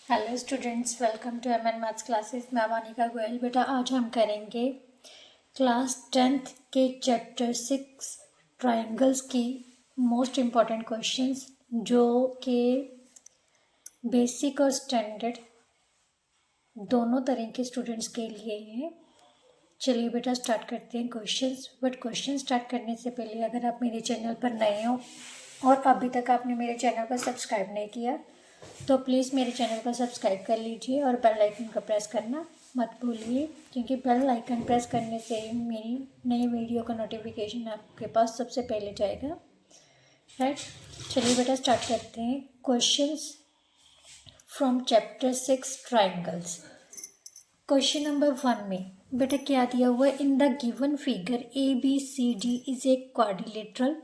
Hello students, welcome to MN maths classes. मैं वानिका गोयल। बेटा आज हम करेंगे क्लास 10th के चैप्टर 6 ट्रायंगल्स की मोस्ट इम्पॉर्टेंट क्वेश्चंस जो कि बेसिक और स्टैंडर्ड दोनों तरह के स्टूडेंट्स के लिए हैं। चलिए बेटा स्टार्ट करते हैं क्वेश्चंस। बट क्वेश्चन स्टार्ट करने से पहले अगर आप मेरे चैनल पर नए हो और अभी तक आपने मेरे चैनल को सब्सक्राइब नहीं किया तो प्लीज़ मेरे चैनल को सब्सक्राइब कर लीजिए और बेल आइकन को प्रेस करना मत भूलिए, क्योंकि बेल आइकन प्रेस करने से मेरी नई वीडियो का नोटिफिकेशन आपके पास सबसे पहले जाएगा। राइट, चलिए बेटा स्टार्ट करते हैं questions from chapter 6 triangles. Question number 1 में बेटा क्या दिया हुआ है? In the given figure ABCD is a quadrilateral.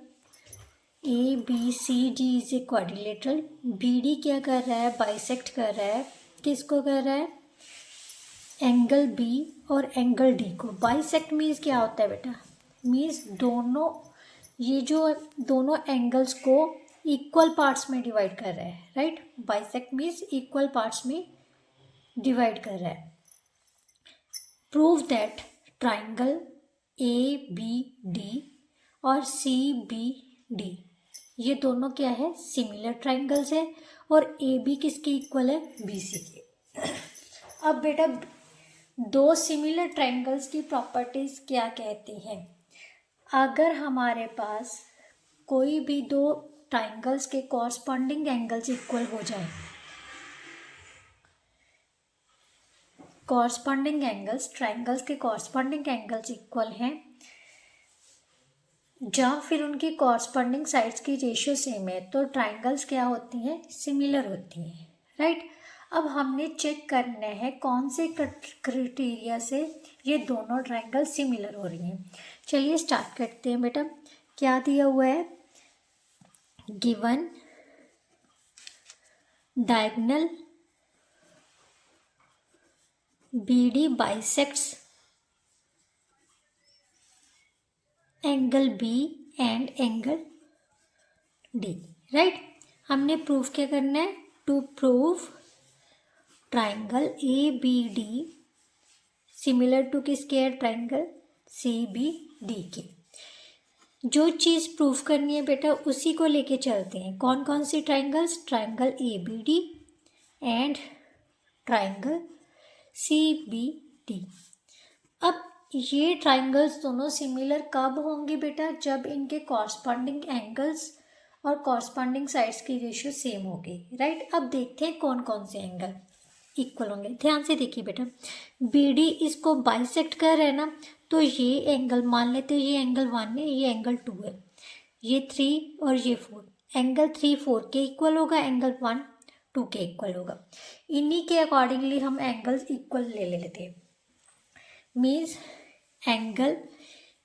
ABCD is a quadrilateral. BD क्या कर रहा है? बाइसेक्ट कर रहा है। किसको कर रहा है? एंगल B और एंगल D को। बाइसेक्ट मीन्स क्या होता है बेटा? मीन्स दोनों, ये जो दोनों एंगल्स को इक्वल पार्ट्स में डिवाइड कर रहा है। Right, bisect means equal parts में डिवाइड कर रहा है। प्रूव दैट ट्राइंगल ABD और CBD ये दोनों क्या है? सिमिलर ट्राइंगल्स है और AB किसके इक्वल है? BC के। अब बेटा दो सिमिलर ट्राइंगल्स की प्रॉपर्टीज क्या कहती हैं? अगर हमारे पास कोई भी दो ट्राइंगल्स के कॉरस्पॉन्डिंग एंगल्स इक्वल हो जाए, कॉरस्पॉन्डिंग एंगल्स, ट्राइंगल्स के कॉरस्पॉन्डिंग एंगल्स इक्वल हैं, जहाँ फिर उनकी कॉरस्पॉन्डिंग साइड्स की रेशियो सेम है, तो ट्राइंगल्स क्या होती हैं? सिमिलर होती हैं। राइट, अब हमने चेक करना है कौन से क्राइटेरिया से ये दोनों ट्राइंगल सिमिलर हो रही हैं। चलिए स्टार्ट करते हैं बेटा। क्या दिया हुआ है? Given diagonal BD bisects angle B and angle D। Right, हमने प्रूफ क्या करना है? To prove triangle ABD similar to किसके है? ट्राइंगल CBD के। जो चीज़ प्रूफ करनी है बेटा उसी को लेके चलते हैं। कौन कौन सी triangles? Triangle ABD and triangle CBD। अब ये ट्राइंगल्स दोनों सिमिलर कब होंगे बेटा? जब इनके कॉरस्पॉन्डिंग एंगल्स और कॉरस्पॉन्डिंग साइड्स की रेशियो सेम होगी। राइट, अब देखते हैं कौन कौन से एंगल इक्वल होंगे। ध्यान से देखिए बेटा, BD इसको बाइसेक्ट कर रहा है ना, तो ये एंगल मान लेते हैं, ये एंगल 1 है, ये एंगल 2 है, ये 3 और ये 4। एंगल 3 4 के इक्वल होगा, एंगल 1 2 के इक्वल होगा। इन्हीं के अकॉर्डिंगली हम एंगल्स इक्वल ले लेते हैं। Means angle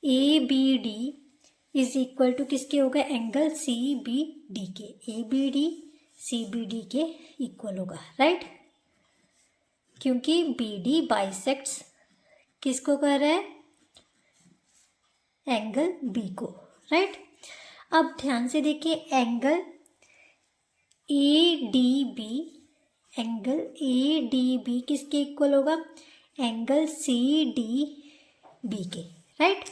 ABD is equal to किसके होगा? एंगल CBD के। ABD CBD के इक्वल होगा। राइट, क्योंकि BD बाइसेक्ट्स किसको कर रहा है? एंगल B को। राइट, अब ध्यान से देखिए, एंगल ADB, एंगल ADB किसके इक्वल होगा? एंगल CDB के। राइट,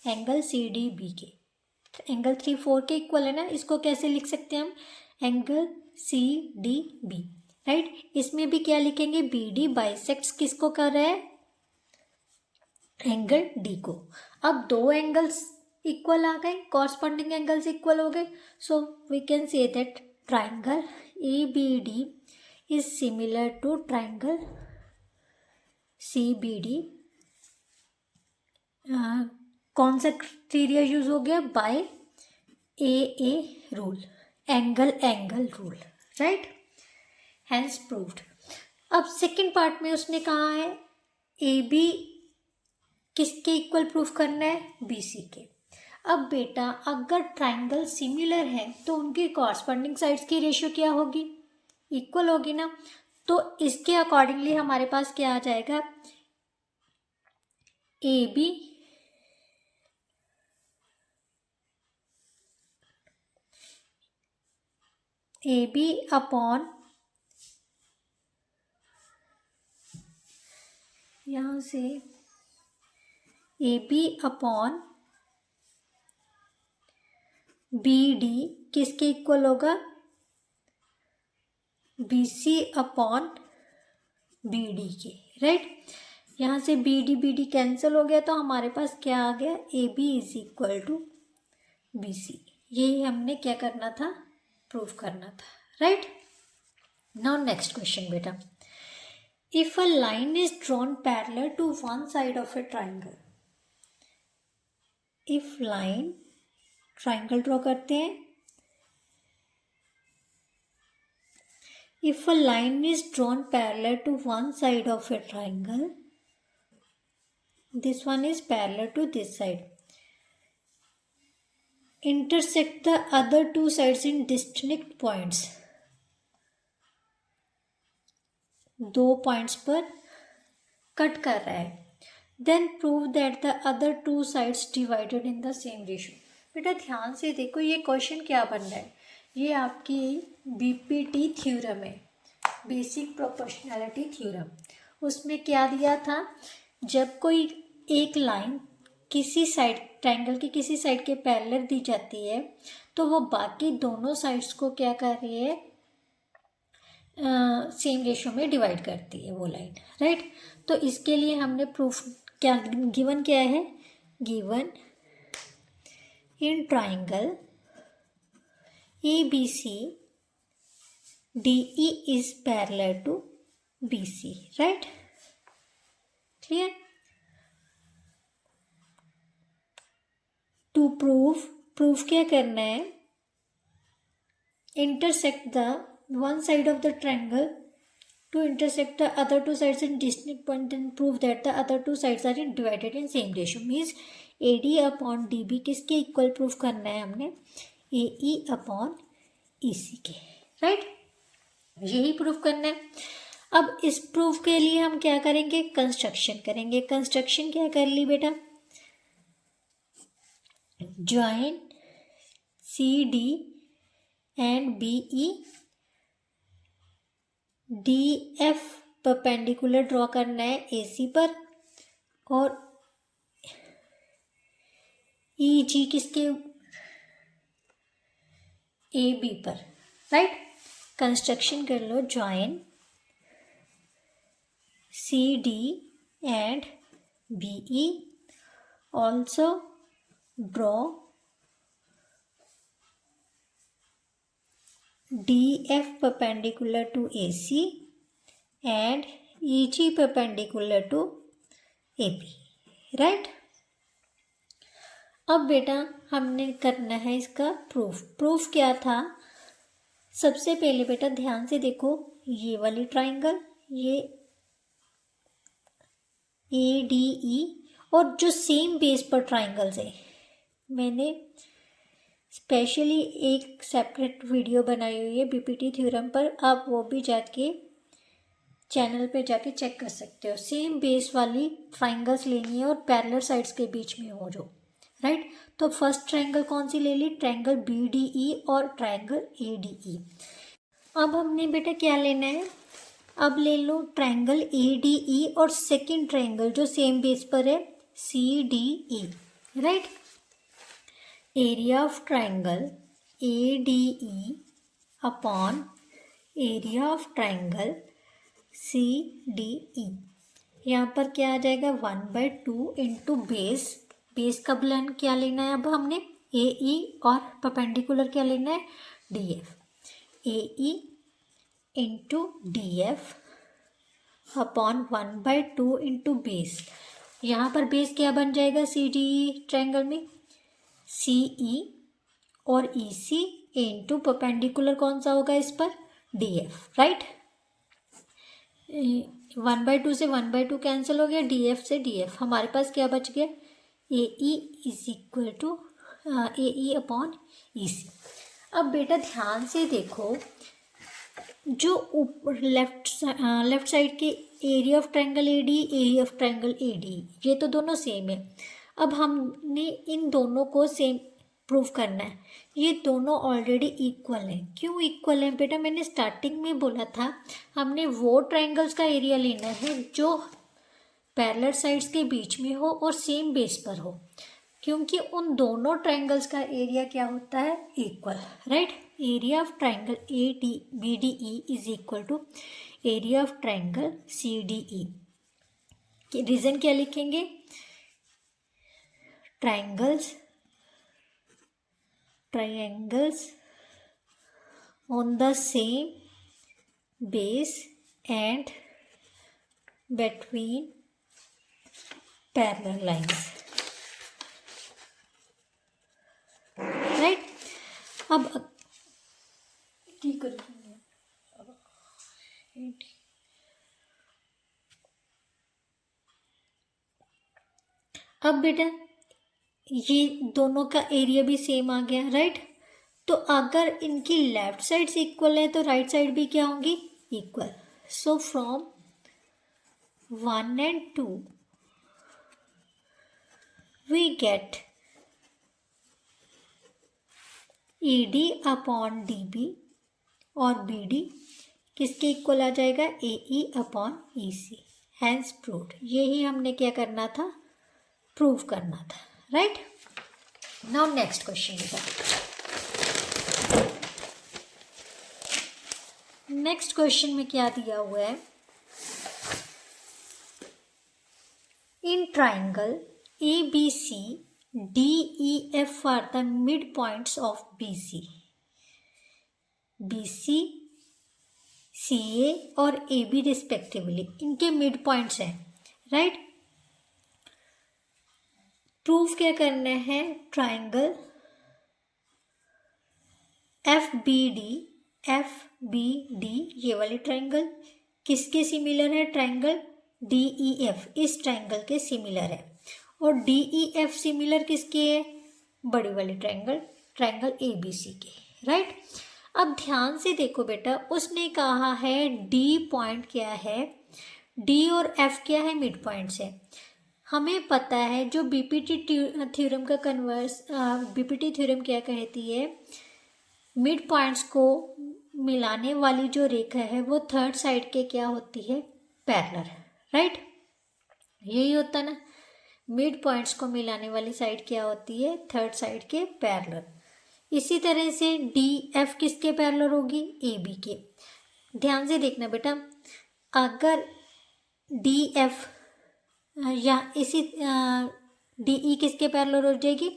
एंगल CDB के। एंगल 3 4 के इक्वल है ना, इसको कैसे लिख सकते हैं हम? Angle CDB। राइट, इसमें भी क्या लिखेंगे? BD बाइसेक्ट्स किसको कर रहा है? एंगल D को। अब दो एंगल्स इक्वल आ गए, कॉरस्पॉन्डिंग एंगल्स इक्वल हो गए, so we can say that triangle ABD is similar to triangle CBD। कौन सा क्राइटेरिया यूज हो गया? By AA rule, angle angle rule. Right, hence proved. अब सेकेंड पार्ट में उसने कहा है AB किसके इक्वल प्रूफ करना है? BC के। अब बेटा अगर ट्राइंगल सिमिलर है तो उनकी कॉरस्पॉन्डिंग साइड्स की रेशियो क्या होगी? इक्वल होगी ना। तो इसके अकॉर्डिंगली हमारे पास क्या आ जाएगा? AB अपॉन यहाँ से A B upon B D किसके इक्वल होगा, B C upon B D के, राइट। यहाँ से बी डी कैंसिल हो गया तो हमारे पास क्या आ गया, A B is equal to B C. यही हमने क्या करना था, प्रूफ करना था, राइट। नाउ नेक्स्ट क्वेश्चन बेटा, if a line is drawn parallel to one side of a triangle, if line, triangle draw करते हैं, if a line is drawn parallel to one side of a triangle, this one is parallel to this side, intersect the other two sides in distinct points, दो points पर cut कर रहा है, then prove that the other two sides divided in the same ratio। बेटा ध्यान से देखो ये क्वेश्चन क्या बन रहा है, ये आपकी बीपीटी थ्योरम है, बेसिक प्रोपोर्शनैलिटी थ्योरम। उसमें क्या दिया था, जब कोई एक लाइन किसी साइड, ट्रायंगल की किसी साइड के पैरेलल दी जाती है तो वो बाकी दोनों साइड्स को क्या कर रही है, सेम रेशियो में डिवाइड करती है वो लाइन, राइट। तो इसके लिए हमने प्रूफ क्या गिवन, क्या है given, in triangle ABC DE is parallel to BC, right? Clear? To prove क्या करना है, intersect the one side of the triangle to intersect the other two sides in distinct point and prove that the other two sides are divided in same ratio, means AD upon DB किसके equal proof करना है हमने, AE upon EC के, right. यही proof करना है। अब इस प्रूफ के लिए हम क्या करेंगे, कंस्ट्रक्शन करेंगे। कंस्ट्रक्शन क्या कर ली बेटा, join CD and BE, DF perpendicular draw करना है AC पर और EG किसके, AB पर, राइट। कंस्ट्रक्शन कर लो, join CD and BE, also draw DF perpendicular to AC and EG perpendicular to AB, right. अब बेटा हमने करना है इसका प्रूफ। प्रूफ क्या था, सबसे पहले बेटा ध्यान से देखो, ये वाली ट्राइंगल, ये ADE और जो सेम बेस पर ट्राइंगल्स है, मैंने स्पेशली एक सेपरेट वीडियो बनाई हुई है बीपीटी थ्योरम पर, आप वो भी जाके चैनल पे जाके चेक कर सकते हो। सेम बेस वाली ट्राइंगल्स लेनी है और पैरेलल साइड्स के बीच में हो जो, राइट। तो फर्स्ट ट्रायंगल कौन सी ले ली, ट्रायंगल BDE और ट्रायंगल ADE। अब हमने बेटा क्या लेना है, अब ले लो ट्रायंगल ADE और सेकंड ट्रायंगल जो सेम बेस पर है CDE, right. Area of triangle ADE upon area of triangle CDE, यहाँ पर क्या आ जाएगा 1/2 इंटू बेस, बेस का प्लान क्या लेना है, अब हमने AE और परपेंडिकुलर क्या लेना है DF, AE into DF upon 1/2 into base. यहाँ पर बेस क्या बन जाएगा CDE ट्रायंगल में, CE और EC इंटू परपेंडिकुलर कौन सा होगा इस पर DF, राइट। 1/2 से 1/2 कैंसिल हो गया, DF से DF, हमारे पास क्या बच गया, AE is equal to AE upon EC। अब बेटा ध्यान से देखो, जो ऊपर लेफ्ट साइड के area of triangle AD, area of triangle AD, ये तो दोनों सेम है। अब हमने इन दोनों को सेम प्रूव करना है, ये दोनों ऑलरेडी इक्वल हैं। क्यों इक्वल हैं बेटा, मैंने स्टार्टिंग में बोला था हमने वो ट्रायंगल्स का एरिया लेना है जो पैरेलल साइड्स के बीच में हो और सेम बेस पर हो, क्योंकि उन दोनों ट्रायंगल्स का एरिया क्या होता है, equal, right. Area of triangle A D B D E is equal to area of triangle C D E. Reason क्या लिखेंगे, triangles on the same base and between parallel lines, right। अब ठीक है, अब बेटा ये दोनों का एरिया भी सेम आ गया, राइट। तो अगर इनकी लेफ्ट साइड्स इक्वल है तो राइट साइड भी क्या होंगी, equal. So from 1 and 2 we get ED upon DB और BD किसके इक्वल आ जाएगा, AE upon EC। Hence proved. यही हमने क्या करना था, प्रूव करना था, राइट। नाउ नेक्स्ट क्वेश्चन बेटा। नेक्स्ट क्वेश्चन में क्या दिया हुआ है, in triangle ABC DEF are the mid points of BC CA और AB रिस्पेक्टिवली इनके मिड पॉइंट्स हैं, राइट। प्रूफ क्या करना है, ट्राइंगल FBD ये वाली ट्राइंगल किसके सिमिलर है, ट्राइंगल DEF इस ट्राइंगल के सिमिलर है, और DEF सिमिलर किसके है, बड़ी वाली ट्राइंगल ABC के, राइट। अब ध्यान से देखो बेटा, उसने कहा है D पॉइंट क्या है, D और F क्या है, मिड पॉइंट्स है। हमें पता है जो BPT थ्योरम का BPT थ्योरम क्या कहती है, मिड पॉइंट्स को मिलाने वाली जो रेखा है वो थर्ड साइड के क्या होती है, पैरेलल, राइट। यही होता ना, मिड पॉइंट्स को मिलाने वाली साइड क्या होती है, थर्ड साइड के पैरेलल। इसी तरह से DF किसके पैरेलल होगी, AB के। ध्यान से देखना बेटा, अगर DF या इसी DE किसके पैरेलल हो जाएगी,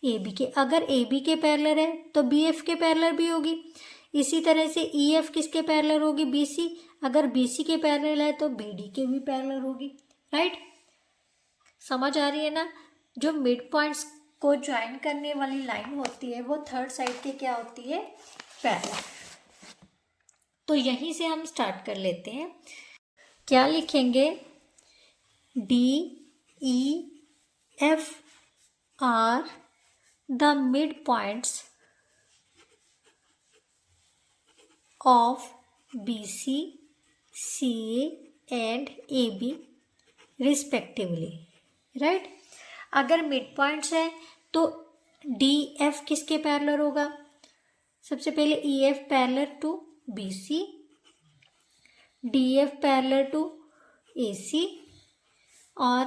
AB के। अगर AB के पैरेलल है तो BF के पैरेलल भी होगी। इसी तरह से EF किसके पैरेलल होगी, BC। अगर BC के पैरेलल है तो BD के भी पैरेलल होगी, राइट। समझ आ रही है ना, जो मिड पॉइंट्स को ज्वाइन करने वाली लाइन होती है वो थर्ड साइड के क्या होती है, पैरेलल। तो यहीं से हम स्टार्ट कर लेते हैं। क्या लिखेंगे, DEF are the mid points of BC, CA and AB respectively, right। अगर मिड पॉइंट्स है तो DF किसके पैरेलल होगा, सबसे पहले EF parallel to BC, DF parallel to AC और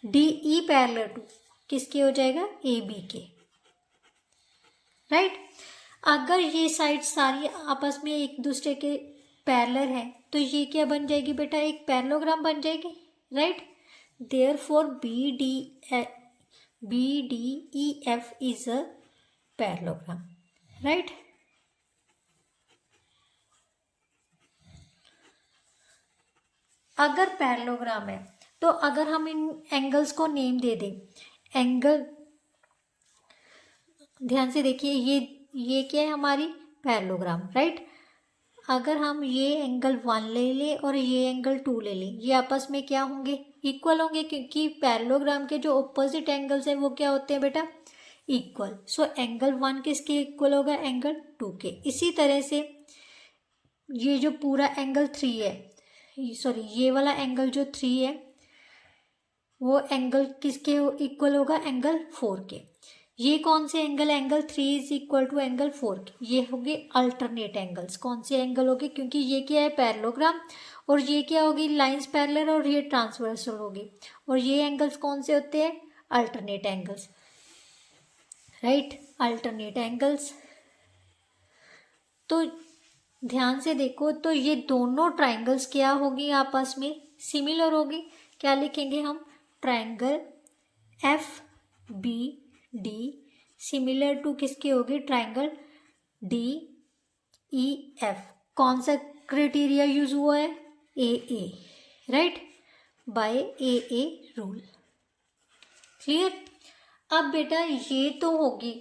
DE पैरेलल टू किसके हो जाएगा, AB के, राइट। अगर ये साइड सारी आपस में एक दूसरे के पैरेलल है तो ये क्या बन जाएगी बेटा, एक पैरेललोग्राम बन जाएगी, right. Therefore BDEF is a parallelogram, right. अगर पैरेललोग्राम है तो अगर हम इन एंगल्स को नेम दे दें, एंगल ध्यान से देखिए, ये क्या है, हमारी पैरेललोग्राम, राइट। अगर हम ये एंगल 1 ले लें और ये एंगल 2 ले लें, ये आपस में क्या होंगे, इक्वल होंगे, क्योंकि पैरेललोग्राम के जो ऑपोजिट एंगल्स हैं वो क्या होते हैं बेटा, इक्वल। सो एंगल 1 किसके इक्वल होगा, एंगल 2 के। इसी तरह से ये जो पूरा एंगल 3 है, सॉरी ये वाला एंगल जो 3 है वो एंगल किसके इक्वल होगा, एंगल 4 के। ये कौन से angle, angle 3 is equal to angle 4, ये होंगे अल्टरनेट एंगल्स। कौन से एंगल होंगे, क्योंकि ये क्या है पैरेललोग्राम, और ये क्या होगी लाइंस पैरेलल, और ये ट्रांसवर्सल होगी, और ये एंगल्स कौन से होते हैं, alternate angles, right, alternate angles. तो ध्यान से देखो, तो ये दोनों ट्राइंगल्स क्या होगी, आपस में सिमिलर होगी। क्या लिखेंगे हम, triangle F B D similar to किसके होगी, ट्राइंगल डी ई एफ। कौन सा क्राइटेरिया यूज हुआ है, ए, right, bye a rule. Clear. अब बेटा ये तो होगी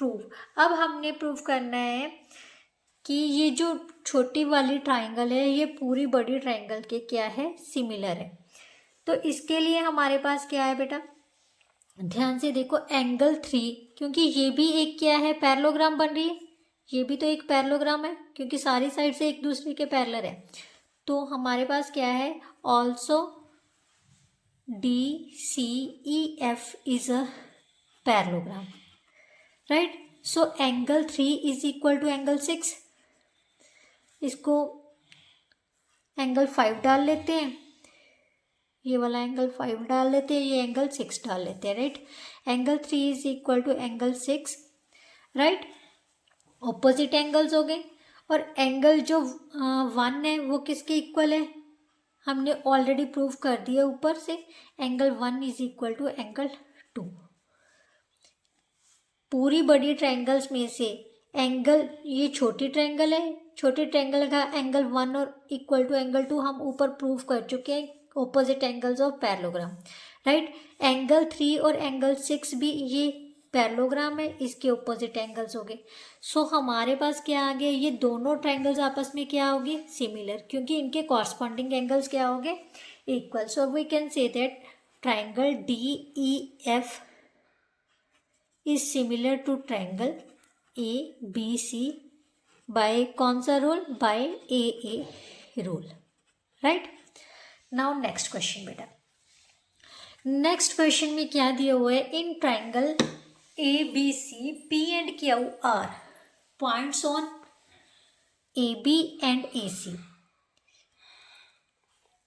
प्रूफ। अब हमने प्रूफ करना है कि ये जो छोटी वाली ट्राइंगल है ये पूरी बड़ी ट्राइंगल के क्या है, सिमिलर है। तो इसके लिए हमारे पास क्या है बेटा, ध्यान से देखो, एंगल 3, क्योंकि ये भी एक क्या है, पैरेललोग्राम बन रही है, ये भी तो एक पैरेललोग्राम है, क्योंकि सारी साइड से एक दूसरे के पैरेलल है। तो हमारे पास क्या है, also DCEF is a parallelogram, right. So angle 3 is equal to angle 6, इसको एंगल 5 डाल लेते हैं, ये वाला एंगल 5 डाल लेते हैं, ये एंगल 6 डाल लेते हैं, right. Angle 3 is equal to angle 6, right, opposite angles हो गए। और एंगल जो 1 है वो किसके इक्वल है, हमने ऑलरेडी प्रूव कर दिया ऊपर से, angle 1 is equal to angle 2। पूरी बड़ी ट्रायंगल्स में से एंगल, ये छोटी ट्रायंगल है, छोटे ट्रायंगल का एंगल 1 और इक्वल टू एंगल 2 हम ऊपर प्रूव कर चुके हैं, opposite angles of parallelogram, right. Angle 3 और एंगल 6 भी ये पैरेललोग्राम है, इसके ऑपोजिट एंगल्स हो गए। सो हमारे पास क्या आ गया, ये दोनों ट्रायंगल्स आपस में क्या होंगे, सिमिलर, क्योंकि इनके कॉरस्पॉन्डिंग एंगल्स क्या होंगे, equal. So we can say that triangle DEF is similar to triangle ABC by कौन सा rule, by AA rule, right। now next question बेटा, नेक्स्ट क्वेश्चन में क्या दिया हुआ है, in triangle ABC P and Q are points on AB and AC,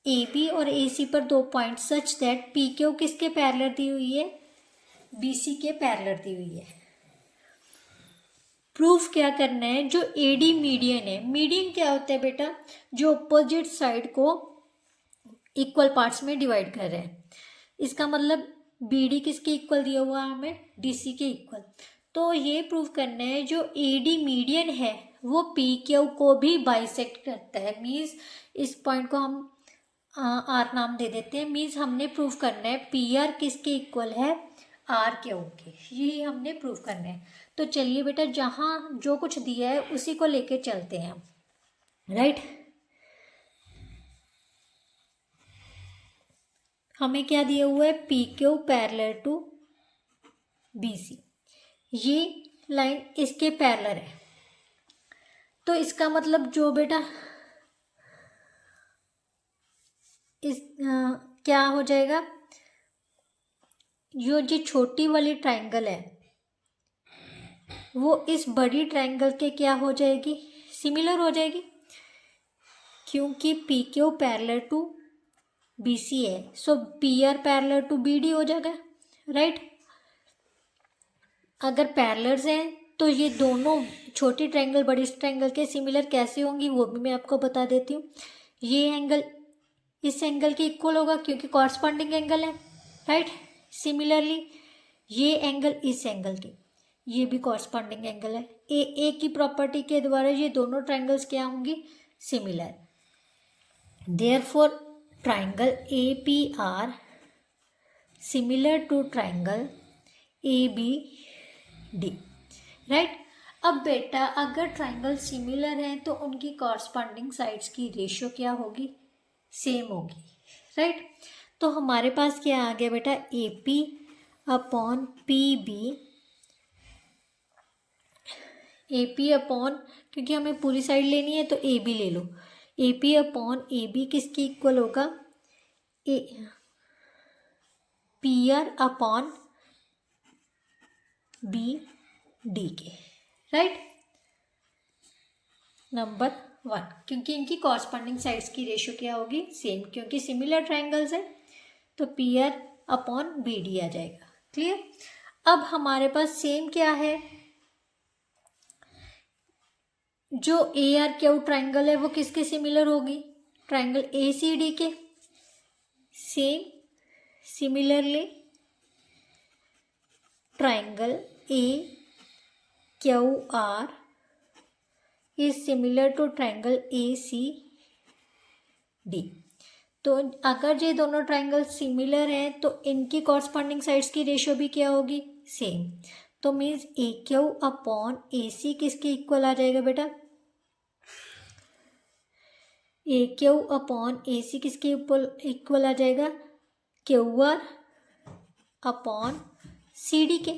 AB और AC पर दो पॉइंट सच दैट PQ किसके पैरेलल दी हुई है, BC के पैरेलल दी हुई है। प्रूफ क्या करना है, जो AD मीडियन है, मीडियन क्या होता है बेटा, जो अपोजिट साइड को इक्वल पार्ट्स में डिवाइड कर रहे हैं। इसका मतलब BD किसके इक्वल दिया हुआ है हमें, DC के इक्वल। तो ये प्रूफ करना है जो AD मीडियन है वो PQ को भी बाइसेक्ट करता है, मीन्स इस पॉइंट को हम R नाम दे देते हैं। मीन्स हमने प्रूफ करना है PR किसके इक्वल है, R के ओके, यही हमने प्रूव करना है। तो चलिए बेटा, जहाँ जो कुछ दिया है उसी को लेके चलते हैं, राइट। हमें क्या दिया हुआ है, PQ पैरेलल टू BC, ये लाइन इसके पैरेलल है। तो इसका मतलब जो बेटा इस क्या हो जाएगा, जो छोटी वाली ट्राइंगल है वो इस बड़ी ट्राइंगल के क्या हो जाएगी, सिमिलर हो जाएगी, क्योंकि PQ पैरेलल टू BC है। सो PR पैरेलल टू BD हो जाएगा, राइट। अगर पैरेलल्स हैं तो ये दोनों छोटी ट्राइंगल बड़ी ट्राइंगल के सिमिलर कैसे होंगी वो भी मैं आपको बता देती हूँ। ये एंगल इस एंगल के इक्वल होगा क्योंकि कॉरस्पॉन्डिंग एंगल है, राइट। सिमिलरली ये एंगल इस एंगल के, ये भी कॉरस्पॉन्डिंग एंगल है। ए की प्रॉपर्टी के द्वारा ये दोनों ट्राइंगल्स क्या होंगी, similar. Therefore triangle APR similar to triangle ABD, right. अब बेटा अगर ट्राइंगल सिमिलर हैं तो उनकी कॉरस्पॉन्डिंग साइड्स की रेशियो क्या होगी, सेम होगी, राइट। तो हमारे पास क्या आ गया बेटा, AP upon PB, AP upon, क्योंकि हमें पूरी साइड लेनी है तो AB ले लो, AP अपॉन AB किसके इक्वल होगा, PR अपॉन बी डी के, राइट। नंबर 1, क्योंकि इनकी कॉरस्पॉन्डिंग साइड्स की रेशियो क्या होगी, सेम, क्योंकि सिमिलर ट्राइंगल्स है तो P R upon B D आ जाएगा। क्लियर। अब हमारे पास सेम क्या है, जो ए आर क्यू ट्राइंगल है वो किसके सिमिलर होगी, ट्राइंगल ए सी डी के। Same similarly triangle A Q R is similar to triangle A C D. तो अगर ये दोनों ट्राइंगल सिमिलर हैं तो इनकी कॉरस्पॉन्डिंग साइड्स की रेशियो भी क्या होगी, सेम। तो मीन्स ए क्यू अपॉन ए सी किसके इक्वल आ जाएगा बेटा, ए क्यू अपॉन ए सी किसके इक्वल आ जाएगा, Q R upon C D के,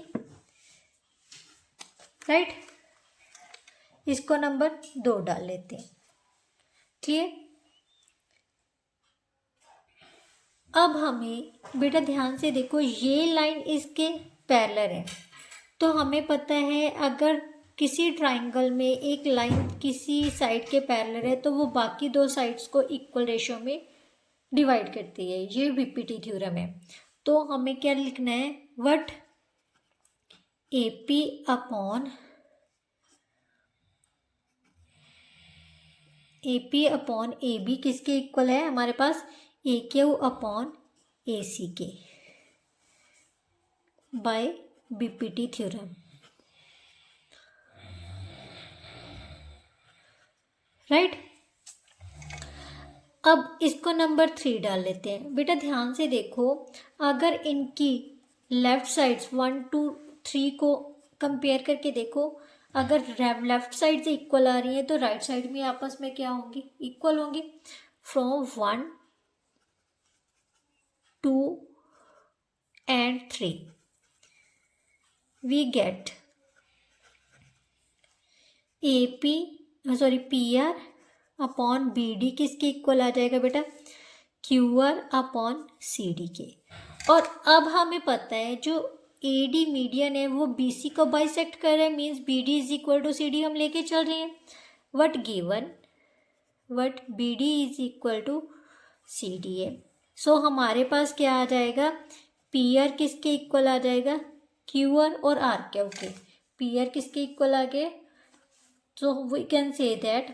राइट। इसको नंबर 2 डाल लेते हैं। क्लियर। अब हमें बेटा ध्यान से देखो, ये लाइन इसके पैरेलल है, तो हमें पता है अगर किसी ट्राइंगल में एक लाइन किसी साइड के पैरेलल है तो वो बाकी 2 साइड्स को इक्वल रेशियो में डिवाइड करती है, ये बीपीटी थ्योरम है। तो हमें क्या लिखना है, what A P upon A B किसके इक्वल है हमारे पास, ए क्यू अपॉन ए सी के बाय बीपीटी थ्योरम, राइट। अब इसको नंबर 3 डाल लेते हैं। बेटा ध्यान से देखो, अगर इनकी लेफ्ट साइड्स 1 2 3 को कंपेयर करके देखो, अगर लेफ्ट साइड से इक्वल आ रही है तो राइट साइड में आपस में क्या होंगी, इक्वल होंगी। From 1 2 and 3 we get P R upon B D किसके इक्वल आ जाएगा बेटा, Q R upon C D के। और अब हमें पता है जो ए डी मीडियन है वो बी सी को बाइसेक्ट कर रहा है, means B D is equal to C D हम लेके चल रहे हैं। What given what B D is equal to C D है। सो हमारे पास क्या आ जाएगा, पी आर किसके इक्वल आ जाएगा, क्यू आर और आर क्यू के। पी आर किसके इक्वल आ गए, so we can say that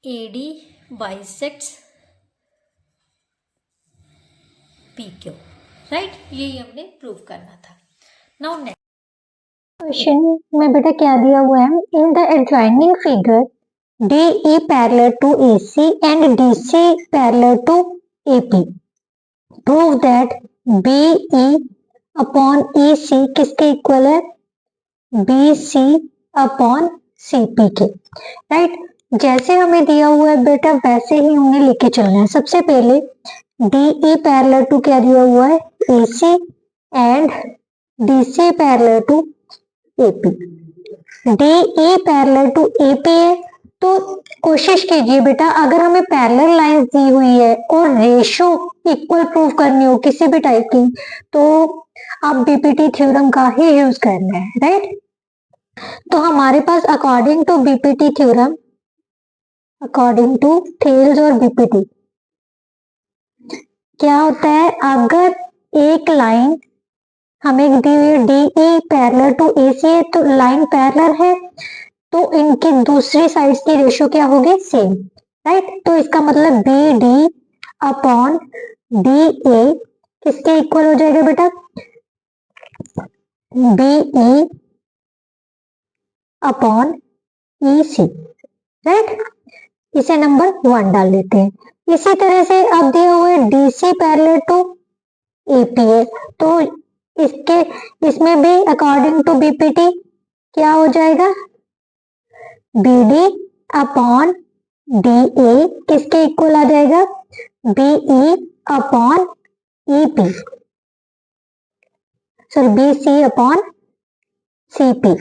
A D bisects P Q, right. यही हमने प्रूव करना था। नाउ नेक्स्ट क्वेश्चन में बेटा क्या दिया हुआ है, in the adjoining figure DE parallel to AC and DC parallel to AP. Prove that BE upon EC किसके इक्वल है, BC upon CP के, राइट। जैसे हमें दिया हुआ है बेटा वैसे ही हमने लेके चलना है। सबसे पहले DE parallel to क्या दिया हुआ है, AC and DC parallel to AP। DE parallel to AP है तो कोशिश कीजिए बेटा, अगर हमें पैरेलल लाइंस दी हुई है और रेशो इक्वल प्रूव करनी हो किसी भी टाइप की, तो आप बीपीटी थ्योरम का ही यूज करना है, राइट। तो हमारे पास according to BPT theorem, according to Thales और बीपीटी क्या होता है, अगर एक लाइन हमें दी हुई है DE पैरेलल टू AC है तो लाइन पैरेलल है तो इनकी दूसरी साइड्स की रेशियो क्या होगी, सेम, राइट। तो इसका मतलब BD अपॉन DA किसके इक्वल हो जाएगा बेटा, BE अपॉन EC, राइट। इसे नंबर 1 डाल लेते हैं। इसी तरह से अब दिए हुए DC पैरेलल टू AP है तो इसमें भी अकॉर्डिंग टू बीपीटी क्या हो जाएगा, BD अपॉन DA किसके इक्वल आ जाएगा, BE upon EP, sorry BC upon CP,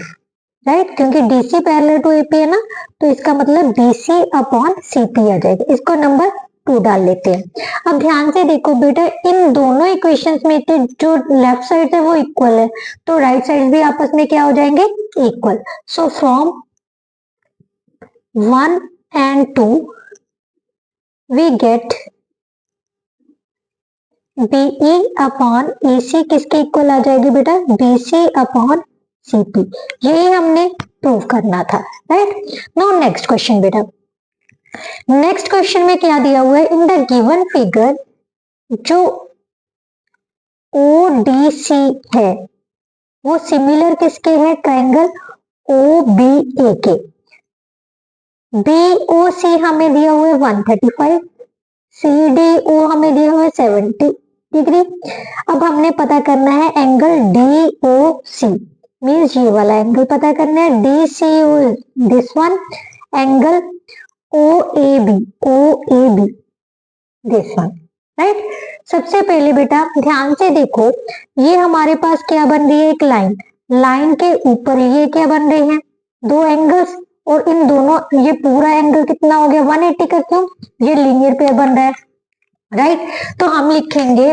right. क्योंकि DC पैरेलल टू AP है ना, तो इसका मतलब BC अपॉन CP आ जाएगा। इसको नंबर 2 डाल लेते हैं। अब ध्यान से देखो बेटा, इन दोनों इक्वेशंस में से जो लेफ्ट साइड है वो इक्वल है, तो राइट साइड भी आपस में क्या हो जाएंगे, equal. So from 1 and 2 we get BE upon AC किसके इक्वल आ जाएगी बेटा, BC अपॉन CP। यही हमने प्रूव करना था, राइट। नाउ नेक्स्ट क्वेश्चन बेटा, नेक्स्ट क्वेश्चन में क्या दिया हुआ है, इन द गिवन फिगर जो ODC है वो सिमिलर किसके है, ट्रायंगल OBA के। BOC हमें दिया हुआ है 135, CDO हमें दिया हुआ है 70 डिग्री। अब हमने पता करना है एंगल DOC, मीन्स ये वाला एंगल पता करना है, DCO this one, angle OAB this one, right. सबसे पहले बेटा ध्यान से देखो, ये हमारे पास क्या बन रही है, एक लाइन, लाइन के ऊपर ये क्या बन रहे हैं, 2 एंगल्स, और इन दोनों, ये पूरा एंगल कितना हो गया 180 का, क्यों, ये लीनियर पेयर बन रहा है, राइट। तो हम लिखेंगे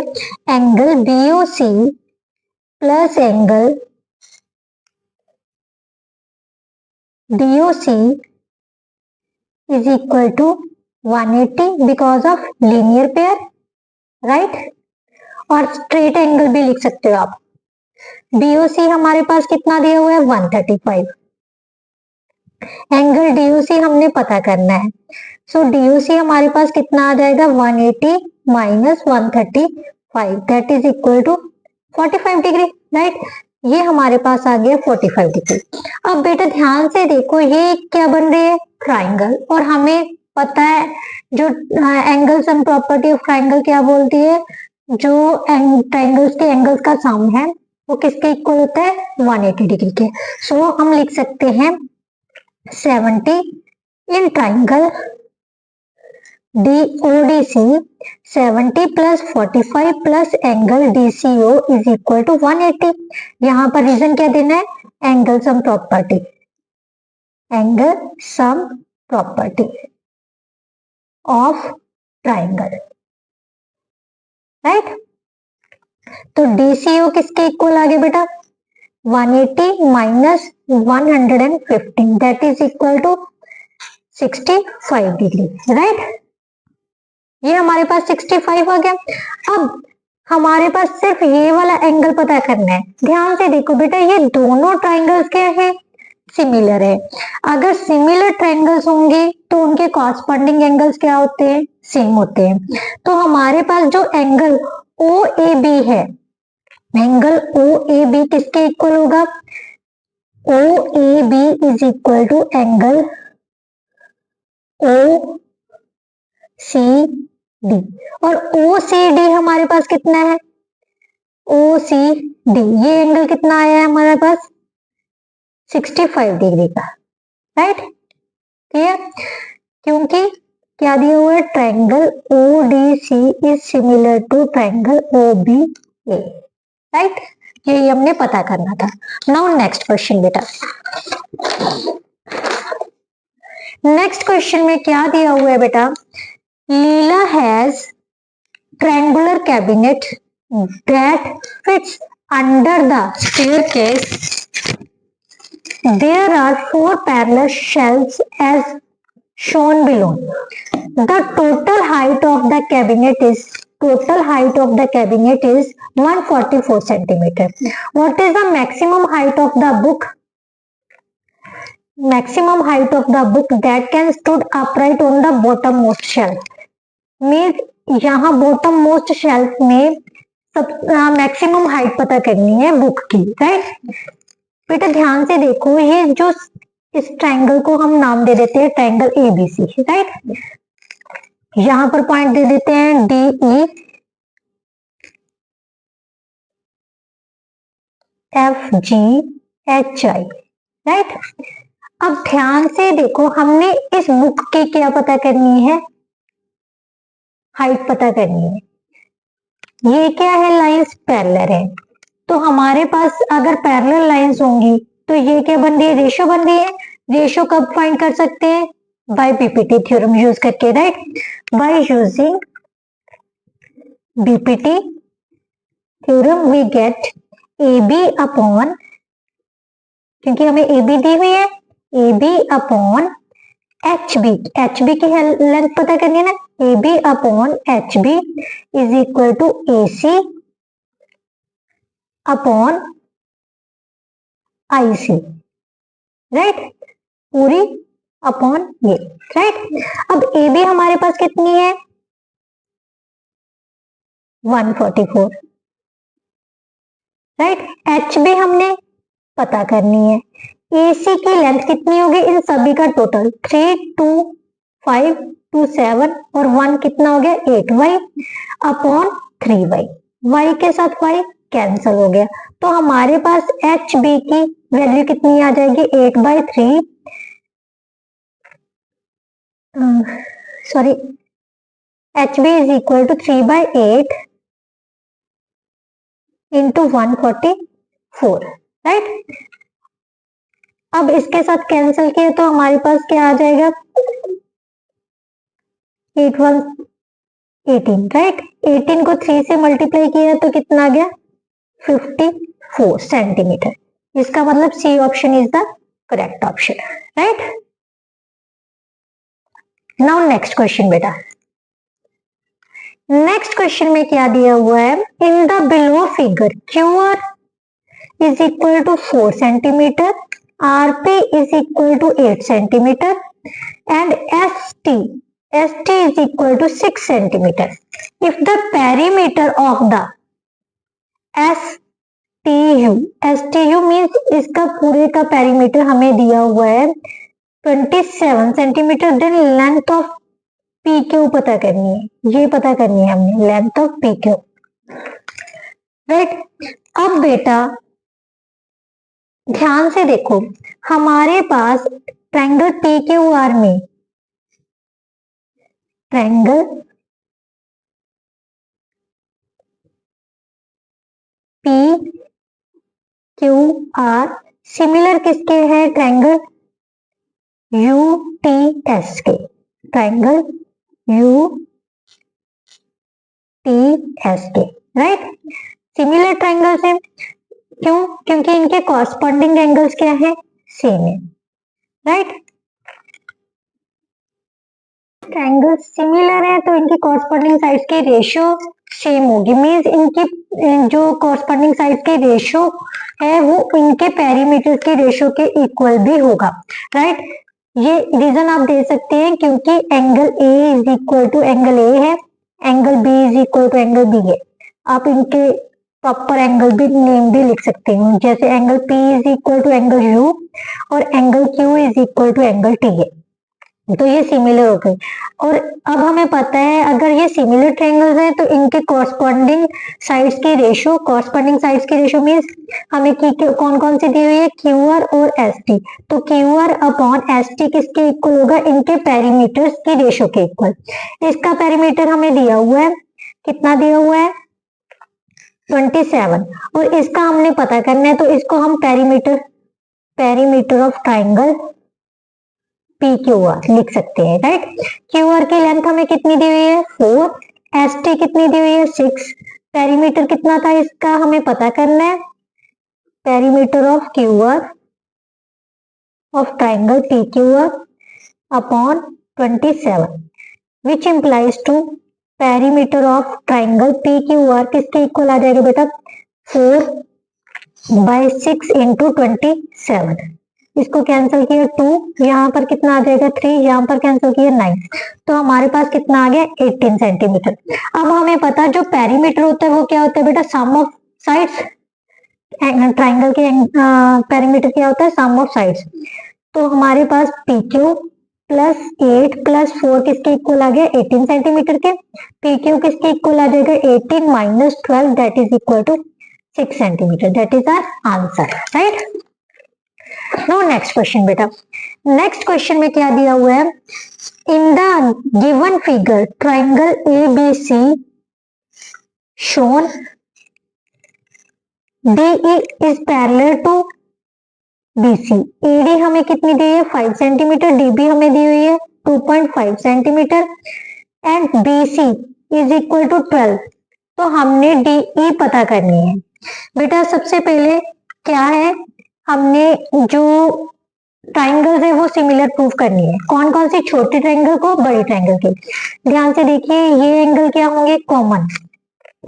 angle BOC plus angle DOC is equal to 180 because of linear pair, right. और स्ट्रेट एंगल भी लिख सकते हो आप। BOC हमारे पास कितना दिया हुआ है 135, एंगल DOC हमने पता करना है, सो DOC हमारे पास कितना आ जाएगा 180 minus 135 that is equal to 45 degree, right. ये हमारे पास आ गया 45 डिग्री। अब बेटा ध्यान से देखो, ये क्या बन रही है, ट्राइंगल, और हमें पता है जो angle sum property of triangle क्या बोलती है, जो ट्राइंगल्स के एंगल्स का सम है वो किसके इक्वल होता है 180 डिग्री के। सो हम लिख सकते हैं 70 in triangle DODC 70 plus 45 plus angle DCO is equal to 180। यहाँ पर रीजन क्या देना है, angle sum property, angle sum property of triangle, right. तो DCO किसके इक्वल आ गया बेटा 180 minus 115 that is equal to 65 degree, right. ये हमारे पास 65 आ गया। अब हमारे पास सिर्फ ये वाला एंगल पता करना है। ध्यान से देखो बेटा, ये दोनों ट्राइंगल्स क्या है, सिमिलर है। अगर सिमिलर ट्राइंगल्स होंगे तो उनके कॉरस्पॉन्डिंग एंगल्स क्या होते हैं, सेम होते हैं। तो हमारे पास जो एंगल OAB है, एंगल OAB किसके इक्वल होगा, OAB is equal to angle OCD, और OCD हमारे पास कितना है, OCD ये एंगल कितना आया है हमारे पास 65 डिग्री का, राइट। क्लियर, क्योंकि क्या दिया हुआ है, triangle ODC is similar to triangle OBA, right. ये हमने पता करना था। नाउ नेक्स्ट क्वेश्चन बेटा, नेक्स्ट क्वेश्चन में क्या दिया हुआ है बेटा, Leela has triangular cabinet that fits under the staircase. There are 4 parallel shelves as shown below. The total height of the cabinet is 144 centimeter. What is the maximum height of the book? Maximum height of the book that can stood upright on the bottommost shelf. Means यहाँ bottommost shelf में सब maximum height पता करनी है book की, right. बेटा ध्यान से देखो, ये जो इस ट्राइंगल को हम नाम दे देते हैं ट्राइंगल ABC, राइट। यहाँ पर पॉइंट दे देते हैं DE, FG, HI, राइट। अब ध्यान से देखो, हमने इस बुक की क्या पता करनी है, हाइट पता करनी है। ये क्या है, लाइंस पैरेलल है, तो हमारे पास अगर पैरेलल लाइंस होंगी तो ये क्या बन रही है, रेशो बन रही है। रेशो कब फाइंड कर सकते हैं, बाय PPT थ्योरम यूज करके, right. by using BPT theorem we get AB upon, क्योंकि हमें AB दी हुई है, AB upon HB, HB की लेंथ पता करनी है ना, AB upon HB is equal to AC upon IC, right, पूरी अपॉन ये, राइट। अब AB हमारे पास कितनी है 144, राइट। HB हमने पता करनी है, AC की लेंथ कितनी होगी इन सभी का टोटल 3 2 5 2 7 और 1 कितना हो गया 8y अपॉन 3y, y के साथ y कैंसल हो गया, तो हमारे पास HB की वैल्यू कितनी आ जाएगी 8/3, sorry HB is equal to 3/8 into 144, right. अब इसके साथ कैंसिल किए तो हमारे पास क्या आ जाएगा 8 1 18, राइट। 18 को 3 से मल्टीप्लाई किया तो कितना आ गया 54 सेंटीमीटर, इसका मतलब C option is the correct option, right. Now next question बेटा, नेक्स्ट क्वेश्चन में क्या दिया हुआ है, in the below figure QR is equal to 4 centimetre, RP is equal to 8 centimetre and ST is equal to 6 centimeter. If the perimeter of the STU means इसका पूरे का perimeter हमें दिया हुआ है 27 centimetre, then length of PQ पता करनी है, ये पता करनी है हमने लेंथ ऑफ PQ, राइट। अब बेटा ध्यान से देखो, हमारे पास ट्रायंगल PQR में ट्रायंगल PQR सिमिलर किसके है ट्रायंगल UTS के, ट्रायंगल UTS के, राइट। सिमिलर ट्रायंगल्स हैं, क्यों, क्योंकि इनके कॉरस्पॉन्डिंग एंगल्स क्या है सेम है, राइट। एंगल सिमिलर है तो इनकी कॉरस्पॉन्डिंग साइड्स की रेशियो सेम होगी, मींस इनकी जो कॉरस्पॉन्डिंग साइड्स की रेशियो है वो इनके पेरीमीटर्स की रेशियो के इक्वल भी होगा, राइट। ये रीजन आप दे सकते हैं क्योंकि angle A is equal to angle A है, angle B is equal to angle B है, आप इनके प्रॉपर एंगल भी नेम भी लिख सकते हैं, जैसे angle P is equal to angle U और angle Q is equal to angle T है, तो ये सिमिलर हो गए। और अब हमें पता है अगर ये सिमिलर ट्रायंगल्स हैं तो इनके कॉरस्पॉन्डिंग साइड्स की रेशियो, कॉरस्पॉन्डिंग साइड्स की रेशियो मींस हमें कौन कौन सी दी हुई है QR और ST, तो QR अपॉन ST किसके इक्वल होगा इनके पेरीमीटर्स की रेशियो के इक्वल। इसका पेरीमीटर हमें दिया हुआ है, कितना दिया हुआ है 27, और इसका हमने पता करना है तो इसको हम पेरीमीटर ऑफ ट्रायंगल PQR लिख सकते हैं, राइट। QR की लेंथ हमें कितनी दी हुई है 4, ST कितनी दी हुई है 6, पेरीमीटर कितना था इसका हमें पता करना है, perimeter of QR of triangle PQR upon 27 which implies to perimeter of triangle PQR किसके इक्वल आ जाएगा बेटा 4/6 इंटू 27, इसको कैंसिल किया 2, यहाँ पर कितना आ जाएगा 3, यहाँ पर कैंसिल किया 9, तो हमारे पास कितना आ गया 18 सेंटीमीटर। अब हमें पता जो पेरीमीटर होता है वो क्या होता है बेटा सम ऑफ साइड्स, ट्रायंगल के पेरीमीटर क्या होता है सम ऑफ साइड्स, तो हमारे पास PQ प्लस 8 प्लस 4 किसके इक्वल आ गया 18 सेंटीमीटर के, PQ किसके इक्वल आ जाएगा 18 minus 12 that is equal to 6 centimetre, that is our answer, right. No next question बेटा, नेक्स्ट क्वेश्चन में क्या दिया हुआ है, in the given figure triangle ABC shown DE is parallel to BC, AD हमें कितनी दी है 5 सेंटीमीटर, DB हमें दी हुई है 2.5 centimetre, and BC is equal to 12, तो हमने DE पता करनी है। बेटा सबसे पहले क्या है, हमने जो ट्राइंगल्स है वो सिमिलर प्रूफ करनी है। कौन कौन सी, छोटे ट्राइंगल को बड़े ट्राइंगल के। ध्यान से देखिए, ये एंगल क्या होंगे, कॉमन,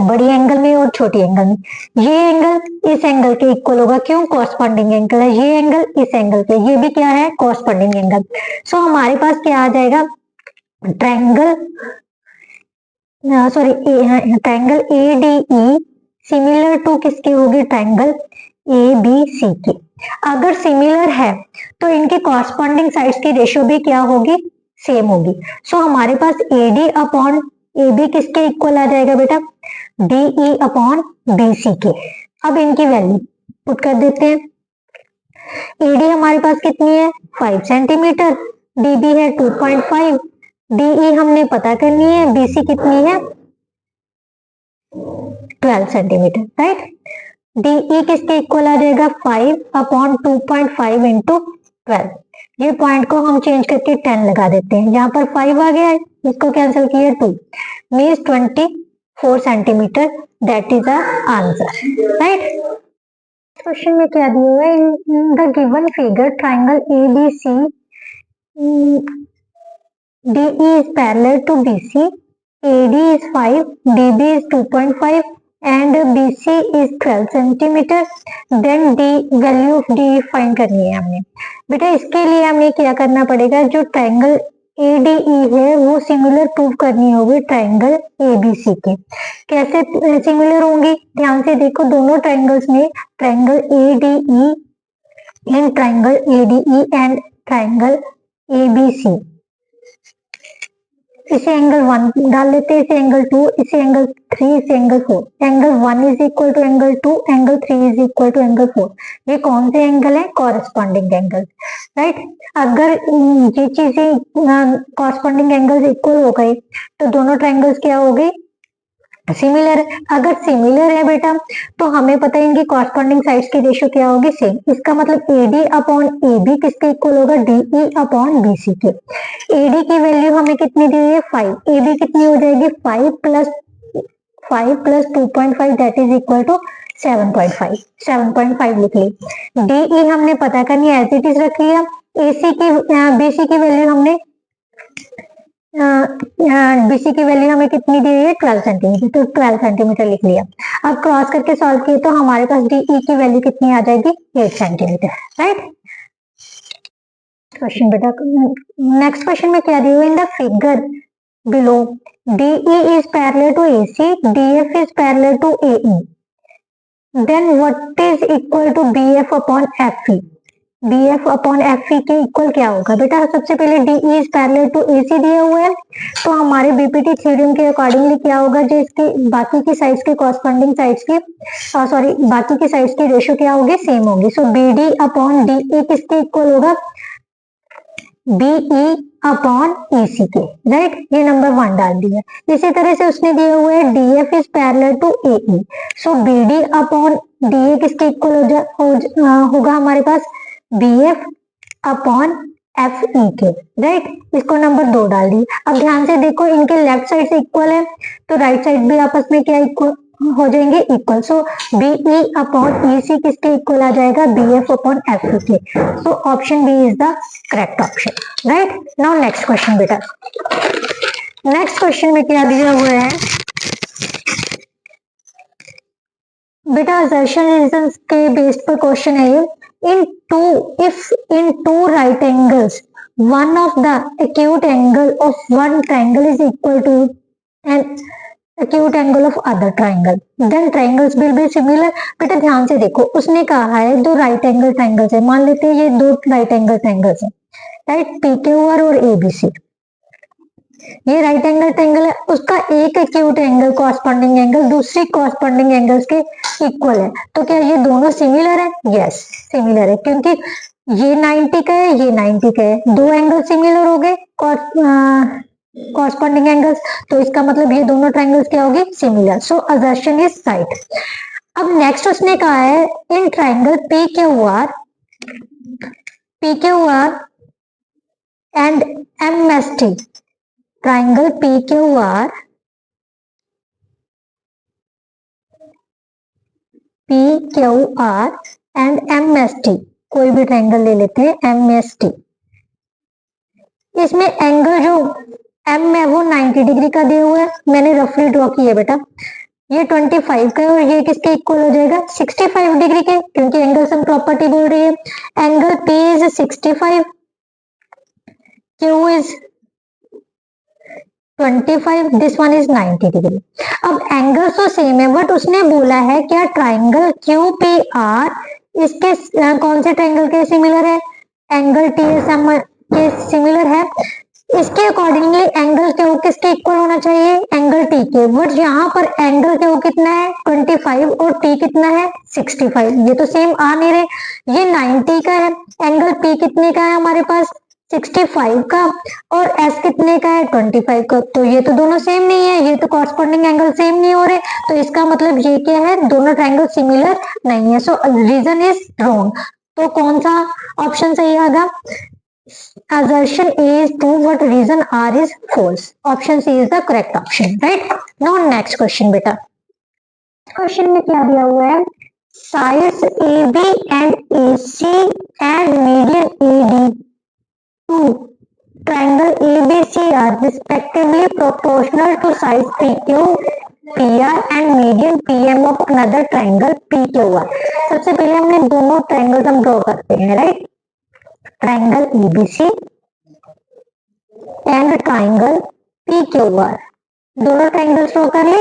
बड़ी एंगल में और छोटी एंगल में। ये एंगल इस एंगल के इक्वल होगा, क्यों, कॉरस्पॉन्डिंग एंगल है। ये एंगल इस एंगल के, ये भी क्या है, कॉरस्पॉन्डिंग एंगल। सो हमारे पास क्या आ जाएगा, triangle sorry triangle ADE similar to किसके होगी, ट्राइंगल ABC के। अगर सिमिलर है तो इनके कॉरस्पॉन्डिंग साइड्स की रेशियो भी क्या होगी, सेम होगी। सो हमारे पास AD अपॉन AB किसके इक्वल आ जाएगा बेटा, DE अपॉन BC के। अब इनकी वैल्यू पुट कर देते हैं। AD हमारे पास कितनी है, 5 सेंटीमीटर, DB है 2.5, DE हमने पता करनी है, BC कितनी है, 12 सेंटीमीटर, राइट। DE किसके इक्वल आ जाएगा, 5 अपॉन 2.5 इंटू 12। ये पॉइंट को हम चेंज करके 10 लगा देते हैं, यहाँ पर 5 आ गया है, इसको कैंसिल किया 2, means 24 centimetre, that is the answer, right. Question में क्या दिया हुआ है, in the given figure triangle ABC DE is parallel to BC, AD is 5, DB is 2.5 and BC is 12 centimetre. Then D, value of D find करनी है हमने। बेटा इसके लिए हमें क्या करना पड़ेगा, जो ट्राइंगल ADE है वो सिमिलर प्रूव करनी होगी ट्राइंगल ABC के। कैसे सिमिलर होंगी, ध्यान से देखो, दोनों ट्राइंगल्स में triangle ADE and triangle ADE and triangle ABC, इसे एंगल 1 डाल लेते हैं, इसे एंगल 2, इसे एंगल 3, इसे angle 4। Angle 1 is equal to angle 2, angle 3 is equal to angle 4। ये कौन से एंगल है, कॉरस्पॉन्डिंग एंगल, राइट। अगर ये चीजें कॉरस्पॉन्डिंग एंगल्स इक्वल हो गए तो दोनों ट्राइंगल्स क्या हो गए, सिमिलर। अगर सिमिलर है बेटा तो हमें पता है इनकी कॉरस्पॉन्डिंग साइड्स की रेशियो क्या होगी, सेम। इसका मतलब AD अपॉन AB किसके इक्वल होगा, DE अपॉन BC के। AD की वैल्यू हमें कितनी दी है, 5, AB कितनी हो जाएगी, 5 plus 2.5 that is equal to 7.5, 7.5 लिख ली। DE हमने पता करनी है, एज इट इज रख लिया। BC की वैल्यू हमने BC की वैल्यू हमें कितनी दी है, 12 सेंटीमीटर, तो 12 सेंटीमीटर लिख लिया। अब क्रॉस करके सॉल्व किए तो हमारे पास DE की वैल्यू कितनी आ जाएगी, 8 सेंटीमीटर, राइट। क्वेश्चन बेटा, नेक्स्ट क्वेश्चन में क्या दिया हुआ, in the figure below DE is parallel to AC, DF is parallel to AE, then what is equal to BF upon FE। BF upon FE के equal क्या होगा, बेटा सबसे पहले DE is parallel to AC दिया हुआ है, तो हमारे BPT थ्योरम के अकॉर्डिंगली क्या होगा, जो इसके बाकी की साइड्स के कॉरस्पॉन्डिंग साइड्स की बाकी की साइड्स की रेशियो क्या होगी, सेम होगी। सो BD अपॉन DE किसके इक्वल होगा, BE अपॉन AC के, राइट। ये नंबर 1 डाल दिया। इसी तरह से उसने दिया हुआ है DF is parallel to AE, so BD upon DA किसके इक्वल होगा हमारे पास, BF अपॉन FE के, राइट। इसको नंबर 2 डाल दी। अब ध्यान से देखो, इनके लेफ्ट साइड से इक्वल है तो राइट साइड भी आपस में क्या इक्वल हो जाएंगे, equal. So BE upon EC किसके इक्वल आ जाएगा, BF अपॉन FE के। So option B is the correct option, right. Now next question बेटा, नेक्स्ट क्वेश्चन में क्या दिया हुआ है बेटा, असर्शन रीजंस के बेस्ड पर क्वेश्चन है ये। if in two right angles one of the acute angle of one triangle is equal to an acute angle of other triangle then triangles will be similar। बेटा ध्यान से देखो, उसने कहा है दो राइट एंगल ट्राइंगल्स है, मान लेते हैं ये दो राइट एंगल ट्राइंगल्स है, राइट, PQR और ABC। ये राइट एंगल ट्रायंगल है, उसका एक एक्यूट एंगल कॉरस्पॉन्डिंग एंगल दूसरी कॉरस्पॉन्डिंग एंगल्स के इक्वल है, तो क्या ये दोनों सिमिलर है, यस सिमिलर है, क्योंकि ये 90 का है, ये 90 का है, दो एंगल सिमिलर हो गए कॉरस्पॉन्डिंग एंगल्स, तो इसका मतलब ये दोनों ट्रायंगल्स क्या होंगे, similar. So assertion is right. अब नेक्स्ट उसने कहा है in triangle PQR and MST triangle PQR and MST, कोई भी ट्राइंगल ले लेते हैं MST। इसमें एंगल जो M है वो 90 डिग्री का दिया हुआ है, मैंने रफली ड्रॉ किया बेटा। ये 25 का है और ये किसके इक्वल हो जाएगा 65 डिग्री के, क्योंकि एंगल सम प्रॉपर्टी बोल रही है। Angle P is 65, Q is 25, this one is 90 degree. अब एंगल्स तो सेम है, बट उसने बोला है क्या ट्राइंगल QPR इसके कौन से ट्राइंगल के सिमिलर है, एंगल TSM के सिमिलर है। इसके अकॉर्डिंगली एंगल क्यू किसके इक्वल होना चाहिए, एंगल टी के, बट यहाँ पर एंगल क्यू कितना है 25 और टी कितना है 65, ये तो सेम आ नहीं रहे। ये 90 का है, एंगल पी कितने का है हमारे पास 65 का, और एस कितने का है 25 का, तो ये तो दोनों सेम नहीं है, ये तो कॉरस्पॉन्डिंग एंगल सेम नहीं हो रहे, तो इसका मतलब ये क्या है, दोनों ट्राइंगल सिमिलर नहीं है, सो रीजन इज रॉन्ग। तो कौन सा ऑप्शन सही आएगा, assertion A is true but reason R is false. Option C is the correct option, right? Now next question बेटा, क्वेश्चन में क्या दिया हुआ है, sides AB and AC and median AD to triangle ABC are respectively proportional to sides PQ, PR and median PM of another triangle PQR। सबसे पहले हमने दोनों ट्राइंगल हम ड्रॉ करते हैं, right. Triangle ABC and triangle PQR, दोनों triangle draw कर ले।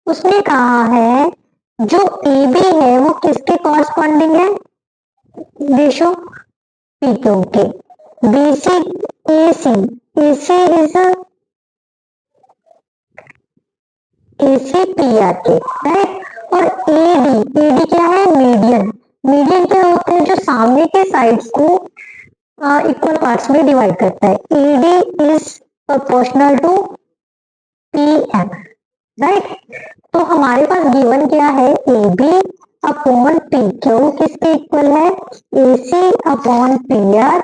उसने कहा है जो AB है वो किसके कॉरस्पॉन्डिंग है, रेशो PQ के। BC AC, AC is AC PR के, राइट। और AD क्या है, मीडियन। मीडियन क्या होता है, जो सामने के साइड्स को इक्वल पार्ट्स में डिवाइड करता है। AD is proportional to PM, right. तो हमारे पास गिवन क्या है, AB अपॉन PQ किसके इक्वल है, AC upon PR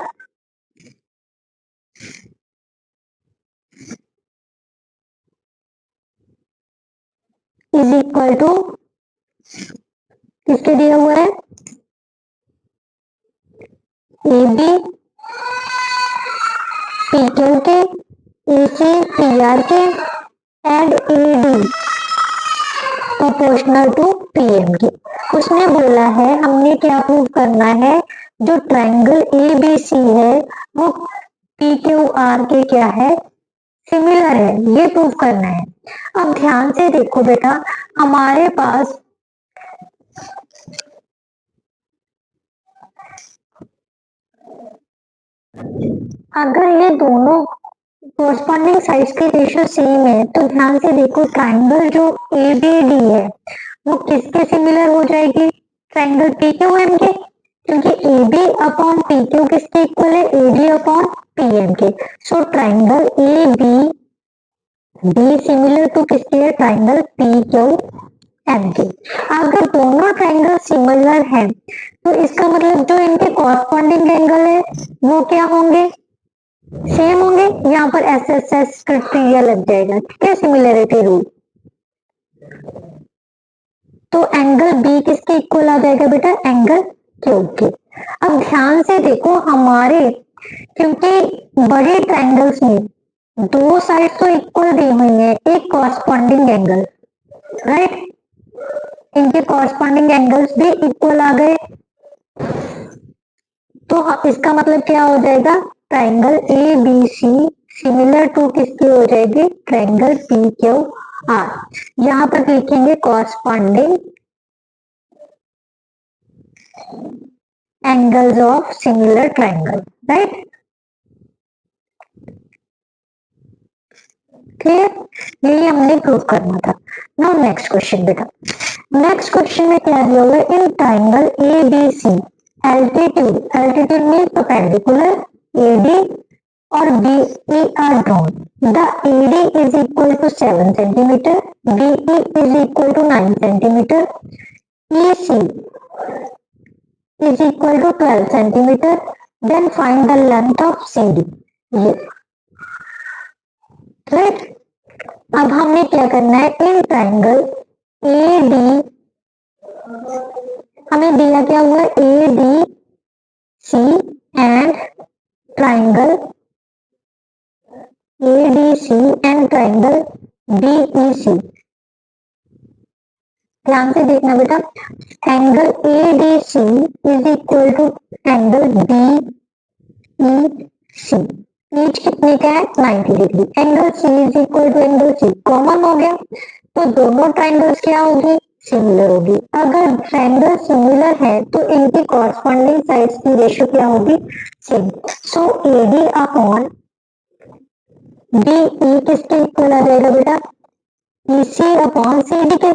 is equal to किसके दिया हुआ है, AB PQ के, AC PR के and AD proportional to PM के। उसने बोला है हमने क्या प्रूव करना है, जो ट्राइंगल ABC है वो PQR के क्या है, सिमिलर है, ये प्रूव करना है। अब ध्यान से देखो बेटा, हमारे पास अगर ये दोनों कोरस्पॉन्डिंग साइड्स के रेशियो सेम है, तो ध्यान से देखो ट्राइंगल जो ABD है वो किसके सिमिलर हो जाएगी, ट्राइंगल PQM के, क्योंकि AB अपॉन PQ किसके इक्वल है, AD अपॉन PM के। So triangle ABD similar to किसके है, ट्राइंगल PQM के। अगर दोनों ट्राइंगल सिमिलर है तो इसका मतलब जो इनके कॉरस्पॉन्डिंग एंगल है वो क्या होंगे, सेम होंगे। यहाँ पर SSS क्राइटेरिया लग जाएगा, ठीक है, सिमिलरिटी रूल। तो एंगल B किसके इक्वल आ जाएगा बेटा, एंगल Q के। अब ध्यान से देखो हमारे, क्योंकि बड़े ट्राइंगल्स में दो साइड तो इक्वल दी हुई है, एक कॉरस्पॉन्डिंग एंगल, राइट, इनके कॉरस्पॉन्डिंग एंगल्स भी इक्वल आ गए, तो इसका मतलब क्या हो जाएगा, ट्राइंगल ABC सिमिलर टू किसकी हो जाएगी, ट्राइंगल PQR। यहाँ पर लिखेंगे corresponding angles of similar triangle, right. Clear, यही हमने प्रूव करना था। नाउ नेक्स्ट क्वेश्चन बेटा, नेक्स्ट क्वेश्चन में क्या दिया हुआ है, in triangle ABC altitude means perpendicular, AD और BE are drawn. The AD is equal to 7 centimeter, BE is equal to 9 centimeter, EC is equal to 12 centimeter. Then find the length of CD. ये अब हमने क्या करना है, in triangle A D, हमें दिया क्या हुआ है, A D C and triangle A D C and triangle B E C. ध्यान से देखना बेटा, angle A D C is equal to angle B E C, each कितने का है, 90 degree. Angle C is equal to angle C, common हो गया, तो दोनों ट्राइंगल्स क्या होगी, सिमिलर होगी। अगर ट्राइंगल सिमिलर है तो इनकी कॉरस्पॉन्डिंग साइड्स की रेशियो क्या होगी, same. So A D upon B E किसके इक्वल आ जाएगा बेटा, ई सी अपॉन सी डी के,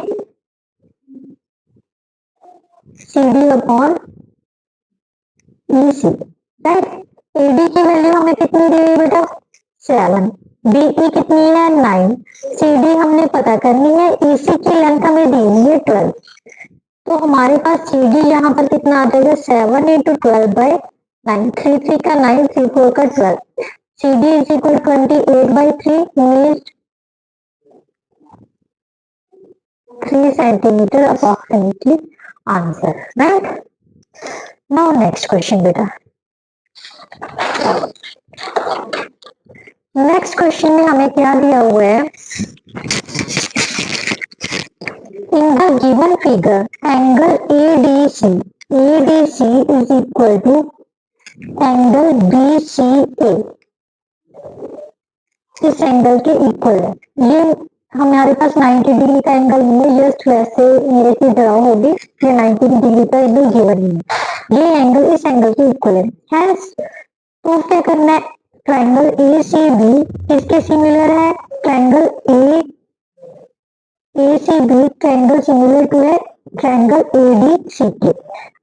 C D upon E C, right. A D की वैल्यू हमें कितनी दी है बेटा, 7, बी ई कितनी है, 9, सी डी हमने पता करनी है, ई सी की लेंथ हमें दी हुई है 12, तो हमारे पास सी डी यहाँ पर कितना आ जाएगा, 7 इंटू 12 बाई 9, 3 3 का 9, 3 4 का 12, C D is equal 28 by 3 means 3 centimetre approximately answer, right. Now next question बेटा, नेक्स्ट क्वेश्चन में हमें क्या दिया हुआ है, in the given figure angle ADC is equal to angle BCA, इस एंगल के इक्वल है। ये हमारे पास 90 डिग्री का एंगल नहीं है, जस्ट वैसे मेरे से ड्रॉ होगी, ये 90 डिग्री का एंगल गिवन है, ये एंगल इस एंगल के इक्वल है। प्रूफ क्या करना है, ट्राइंगल ACB किसके सिमिलर है, triangle ACB triangle similar to है ट्राइंगल ADC के।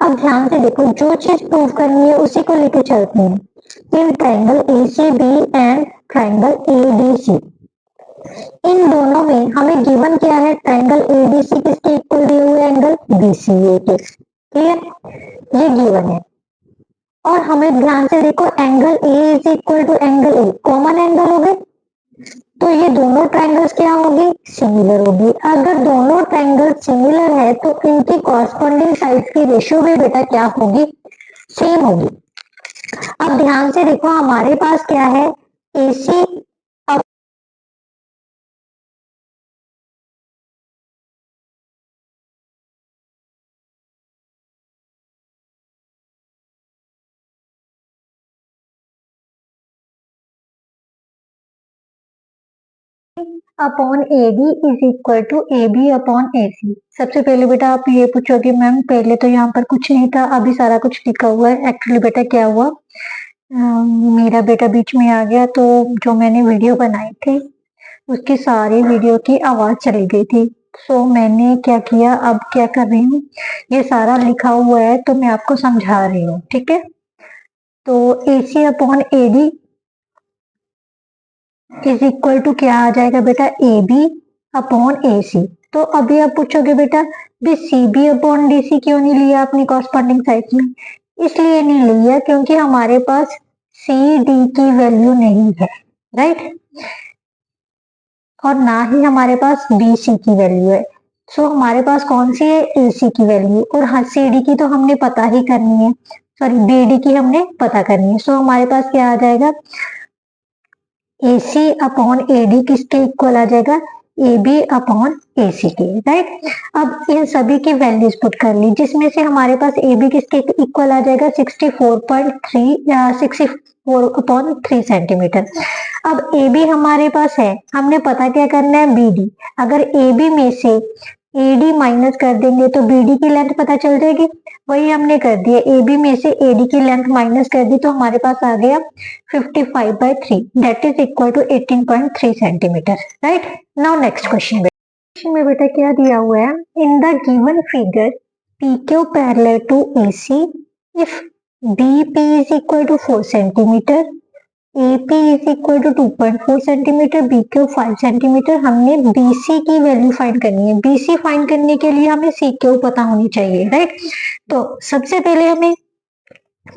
अब ध्यान से देखो, जो चीज प्रूफ करनी है उसी को लेके चलते हैं। In triangle ACB and triangle ADC, इन दोनों में हमें गिवन क्या है, ट्राइंगल ADC किसके इक्वल दिए हुए, एंगल BCA के, क्लियर, ये गिवन है। और हमें ध्यान से देखो, angle A is equal to angle A, common angle हो गए, तो ये दोनों ट्राइंगल्स क्या होगी, सिमिलर होगी। अगर दोनों ट्राइंगल सिमिलर है तो इनकी कॉरस्पॉन्डिंग साइड्स की रेशियो भी बेटा क्या होगी, सेम होगी। अब ध्यान से देखो, हमारे पास क्या है, AC upon AD is equal to AB upon AC। सबसे पहले बेटा आप ये पूछोगे, मैम पहले तो यहाँ पर कुछ नहीं था, अभी सारा कुछ लिखा हुआ है। एक्चुअली बेटा क्या हुआ, मेरा बेटा बीच में आ गया, तो जो मैंने वीडियो बनाई थी उसकी सारी वीडियो की आवाज चली गई थी। सो मैंने क्या किया, अब क्या कर रही हूँ, ये सारा लिखा हुआ है तो मैं आपको समझा रही हूँ, ठीक है। तो AC upon AD is equal to क्या आ जाएगा बेटा, AB अपॉन AC। तो अभी आप पूछोगे बेटा भी CB अपॉन DC क्यों नहीं लिया आपने कॉरस्पॉन्डिंग साइड्स में, इसलिए नहीं लिया क्योंकि हमारे पास CD की वैल्यू नहीं है, राइट, और ना ही हमारे पास BC की वैल्यू है। सो हमारे पास कौन सी है, AC की वैल्यू, और हाँ CD की तो हमने पता ही करनी है, सॉरी BD की हमने पता करनी है। सो हमारे पास क्या आ जाएगा, AC अपॉन AD किसके इक्वल आ जाएगा, AB अपॉन AC के, राइट। अब इन सभी की वैल्यूज पुट कर ली, जिसमें से हमारे पास AB किसके इक्वल आ जाएगा, 64.3 या 64 अपॉन 3 सेंटीमीटर। अब AB हमारे पास है, हमने पता क्या करना है, BD। अगर AB में से AD माइनस कर देंगे तो BD की लेंथ पता चल जाएगी, वही हमने कर दिया, AB में से AD की लेंथ माइनस कर दी तो हमारे पास आ गया 55/3 that is equal to 18.3 centimetre, right. Now next question में बेटा क्या दिया हुआ है, in the given figure PQ parallel to AC if BP is equal to 4 centimetre, AP is equal to 2.4 centimetre, BQ 5 centimetre. हमने BC की वैल्यू find करनी है। BC फाइंड करने के लिए हमें CQ पता होनी चाहिए, राइट। तो सबसे पहले हमें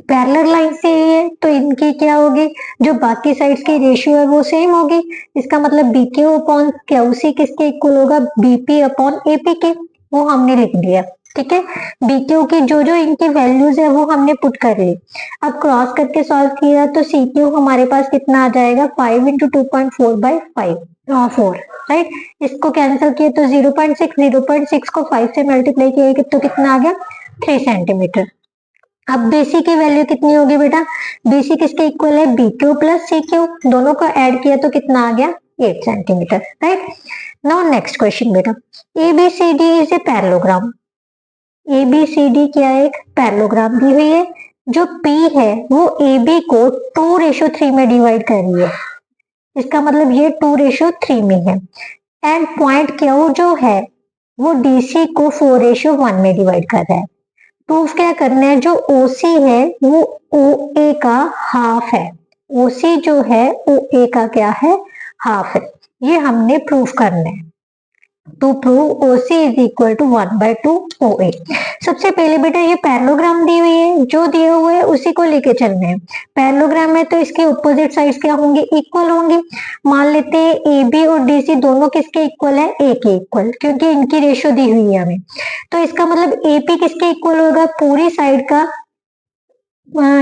पैरेलल लाइन से है तो इनकी क्या होगी, जो बाकी साइड्स की रेशियो है वो सेम होगी। इसका मतलब BQ अपॉन QC किसके इक्वल होगा, BP अपॉन AP के। वो हमने लिख दिया, ठीक है। BQ की जो जो इनकी वैल्यूज है वो हमने पुट कर ली। अब क्रॉस करके सॉल्व किया तो CQ हमारे पास कितना आ जाएगा, 5 इंटू 2.4 राइट। इसको कैंसिल किए तो 0.6 को 5 से मल्टीप्लाई किए तो कितना आ गया, 3 सेंटीमीटर। अब BC की वैल्यू कितनी होगी बेटा, BC किसके इक्वल है, BQ प्लस CQ, दोनों को ऐड किया तो कितना आ गया, 8 centimetre right. Now next question बेटा, ABCD is a parallelogram. ABCD क्या है, एक पैरेललोग्राम दी हुई है। जो P है वो AB को 2:3 में डिवाइड कर रही है, इसका मतलब ये 2:3 में है। एंड पॉइंट Q जो है वो DC को 4:1 में डिवाइड कर रहा है। प्रूफ क्या करना है, जो OC है वो OA का हाफ है। OC जो है OA का क्या है, हाफ है। ये हमने प्रूफ करना है। To prove OC is equal to 1/2 OA। सबसे पहले बेटा ये पैरेललोग्राम दी हुई है, जो दिया हुआ है उसी को लेके चलना है। पैरेललोग्राम में तो इसके ऑपोजिट साइड्स क्या होंगे, इक्वल होंगे। मान लेते हैं AB और DC दोनों किसके इक्वल है, A के इक्वल, क्योंकि इनकी रेशियो दी हुई है हमें। तो इसका मतलब AP किसके इक्वल होगा, पूरी साइड का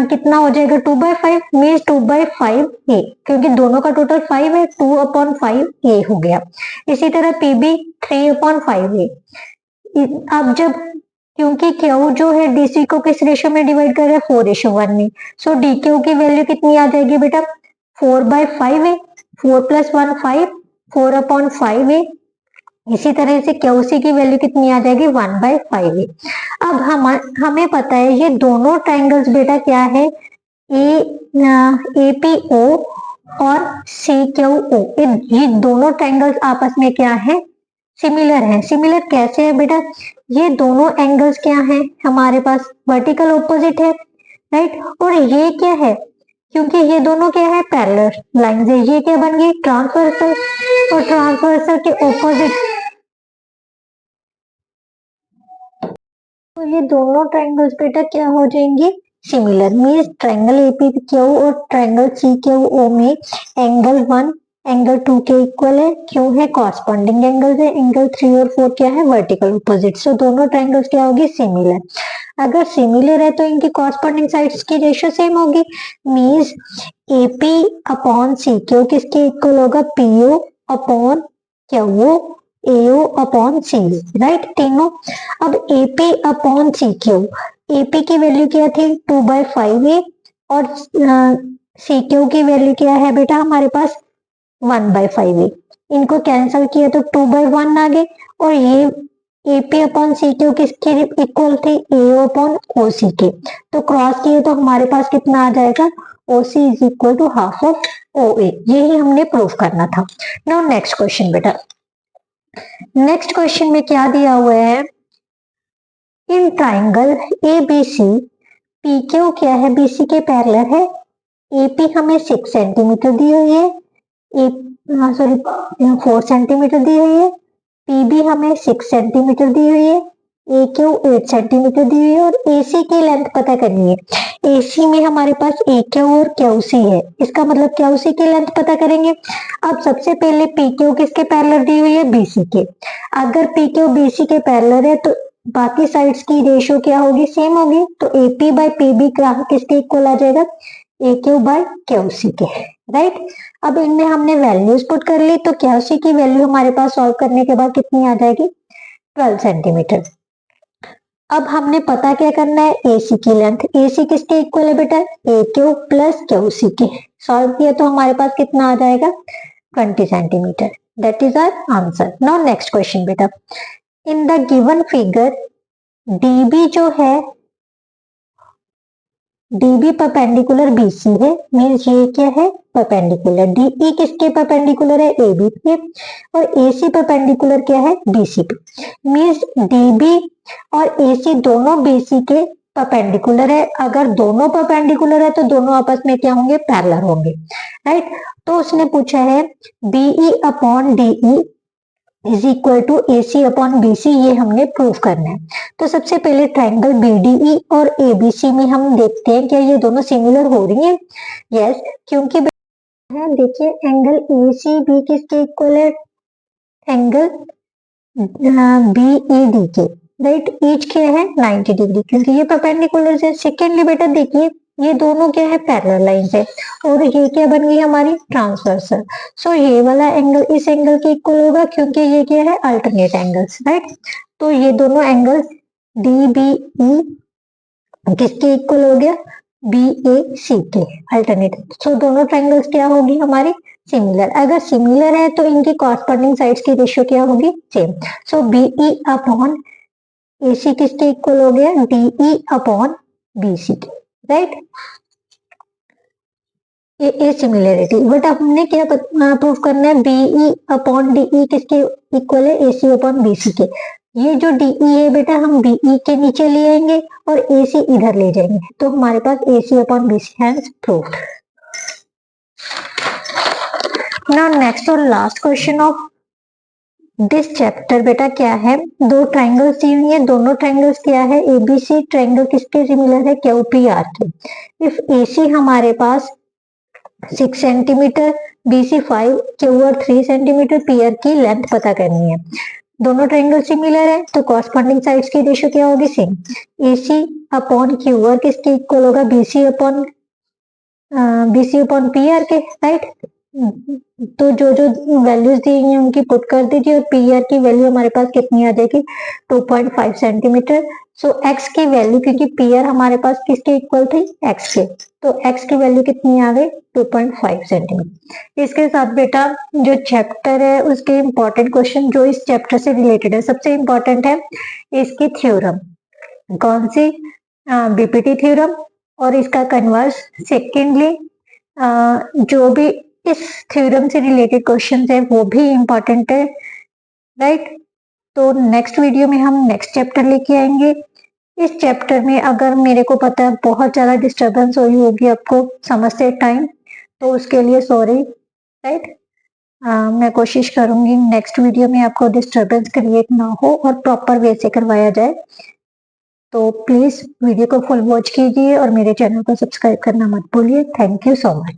कितना हो जाएगा, 2/5 मीन्स 2/5 A, क्योंकि दोनों का टोटल 5 है, 2/5 A हो गया। इसी तरह PB 3/5 A। अब जब क्योंकि Q जो है DC को किस रेशियो में डिवाइड कर रहा है, 4:1 में, सो DQ की वैल्यू कितनी आ जाएगी बेटा, 4/5 A, 4 + 1 5, 4/5 A। इसी तरह से QC की वैल्यू कितनी आ जाएगी, 1/5 A। अब हमें पता है ये दोनों ट्रायंगल्स बेटा क्या है, APO और CQO, ये दोनों ट्रायंगल्स आपस में क्या है, सिमिलर है। सिमिलर कैसे है बेटा, ये दोनों एंगल्स क्या हैं, हमारे पास वर्टिकल ऑपोजिट है राइट। और ये क्या है, क्योंकि ये दोनों क्या है, पैरेलल लाइंस है, ये क्या बन गई, ट्रांसवर्सल। और ट्रांसवर्सल के ऑपोजिट, तो ये दोनों ट्रायंगल्स बेटा क्या हो जाएंगे, सिमिलर। मीन्स ट्रायंगल APQ और ट्रायंगल CQO में एंगल 1 एंगल 2 के इक्वल है, क्यों है, कॉरस्पॉन्डिंग एंगल्स है। एंगल 3 और 4 क्या है, वर्टिकल ऑपोजिट। सो दोनों ट्रायंगल्स क्या होगी, सिमिलर। अगर सिमिलर है तो इनकी कॉरस्पॉन्डिंग साइड्स की रेशियो सेम होगी। मीन्स AP अपॉन CQ किसके इक्वल होगा, PO upon QO, AO upon CU right, तीनों। अब AP अपॉन CQ, AP की वैल्यू क्या थी, 2/5 A, और CQ की वैल्यू क्या है बेटा हमारे पास, 1/5 A। इनको कैंसिल किया तो 2/1 आ गए। और ये AP अपॉन CQ किसके इक्वल थे, AO अपॉन OC के। तो क्रॉस किए तो हमारे पास कितना आ जाएगा, OC is equal to half of OA। यही हमने प्रूफ करना था। नाउ नेक्स्ट क्वेश्चन बेटा, नेक्स्ट क्वेश्चन में क्या दिया हुआ है, इन ट्राइंगल ABC PQ क्या है, BC के पैरेलल है। AP हमें 6 सेंटीमीटर दी हुई है, 4 सेंटीमीटर दी हुई है। PB हमें 6 सेंटीमीटर दी हुई है, AQ 8 सेंटीमीटर दी हुई है। और AC की लेंथ पता करनी है। AC में हमारे पास AQ और QC है, इसका मतलब QC की लेंथ पता करेंगे। अब सबसे पहले PQ किसके पैरेलल दी हुई है, BC के। अगर PQ BC के पैरेलल है तो बाकी साइड्स की रेशियो क्या होगी, सेम होगी। तो AP/PB किसके इक्वल आ जाएगा, AQ/QC के राइट। अब इनमें हमने वैल्यूज पुट कर ली, तो QC की वैल्यू हमारे पास सॉल्व करने के बाद कितनी आ जाएगी, 12 सेंटीमीटर। अब हमने पता क्या करना है, AC की लेंथ। AC किसके इक्वल है बेटा, AQ प्लस QC के। सॉल्व किया तो हमारे पास कितना आ जाएगा, 20 centimetre. That is our answer. Now next question बेटा, in the given figure DB जो है, DB परपेंडिकुलर BC है, मीन्स ये क्या है, परपेंडिकुलर। DE किसके परपेंडिकुलर है, AB पे। और AC परपेंडिकुलर क्या है, BC पे। मीन्स DB और AC दोनों BC के परपेंडिकुलर है। अगर दोनों परपेंडिकुलर है तो दोनों आपस में क्या होंगे, पैरेलल होंगे राइट। तो उसने पूछा है BE upon DE is equal to AC upon BC, ये हमने प्रूव करना है। तो सबसे पहले ट्राइंगल BDE और ABC में हम देखते हैं क्या ये दोनों सिमिलर हो रही हैं। यस, क्योंकि है देखिए एंगल ACB किसके इक्वल है, एंगल BED के, राइट। ईच क्या है 90 डिग्री, क्योंकि ये परपेंडिकुलर है। सेकेंडली बेटा देखिए ये दोनों क्या है, पैरेलल लाइंस है, और ये क्या बन गई हमारी, ट्रांसवर्सल। सो ये वाला एंगल इस एंगल के इक्वल होगा, क्योंकि ये क्या है, अल्टरनेट एंगल्स, राइट। तो ये दोनों एंगल्स DBE किसके इक्वल हो गया, BAC के, अल्टरनेट। सो दोनों ट्रायंगल्स क्या होगी हमारी, सिमिलर। अगर सिमिलर है तो इनकी कॉरस्पॉन्डिंग साइड्स की रेशियो क्या होगी, same. So BE upon AC किसके इक्वल हो गया, DE अपॉन BC के, राइट। ये सिमिलरिटी। बट अब हमने क्या प्रूव करना है, BE अपॉन DE किसके इक्वल है, AC अपॉन BC के। ये जो DE है बेटा हम BE के नीचे ले आएंगे और AC इधर ले जाएंगे, तो हमारे पास AC upon BC has proved. Now next और last question of this chapter बेटा क्या है, दो ट्रायंगल्स दी हुई है, दोनों ट्रायंगल्स क्या है, ABC ट्रायंगल किसके सिमिलर है, QPR के। इफ AC हमारे पास 6 centimetre, BC 5, QR 3 centimetre, PR की लेंथ पता करनी है। दोनों ट्रायंगल सिमिलर है तो कॉरस्पॉन्डिंग साइड्स की रेशियो क्या होगी, सेम। AC अपॉन QR किसके इक्वल होगा, BC अपॉन PR के, राइट। तो जो जो वैल्यूज दी गई हैं उनकी पुट कर दीजिए और PR की वैल्यू हमारे पास कितनी आ जाएगी, 2.5 सेंटीमीटर। सो x की वैल्यू, क्योंकि PR हमारे पास किसके इक्वल थी, x के, तो x की वैल्यू कितनी आ गई, 2.5 सेंटीमीटर। इसके साथ बेटा जो चैप्टर है उसके इंपॉर्टेंट क्वेश्चन जो इस चैप्टर से रिलेटेड है, सबसे इंपॉर्टेंट है इसकी थ्योरम, कौन सी, BPT थ्योरम और इसका कन्वर्स। सेकेंडली जो भी इस थ्योरम से रिलेटेड क्वेश्चन है वो भी इंपॉर्टेंट है, राइट। तो नेक्स्ट वीडियो में हम नेक्स्ट चैप्टर लेके आएंगे। इस चैप्टर में अगर मेरे को पता है बहुत ज्यादा डिस्टरबेंस हुई होगी आपको समझते टाइम, तो उसके लिए सॉरी, राइट। मैं कोशिश करूंगी नेक्स्ट वीडियो में आपको डिस्टरबेंस क्रिएट ना हो और प्रॉपर वे से करवाया जाए। तो प्लीज वीडियो को फुल वॉच कीजिए और मेरे चैनल को सब्सक्राइब करना मत भूलिए। Thank you so much.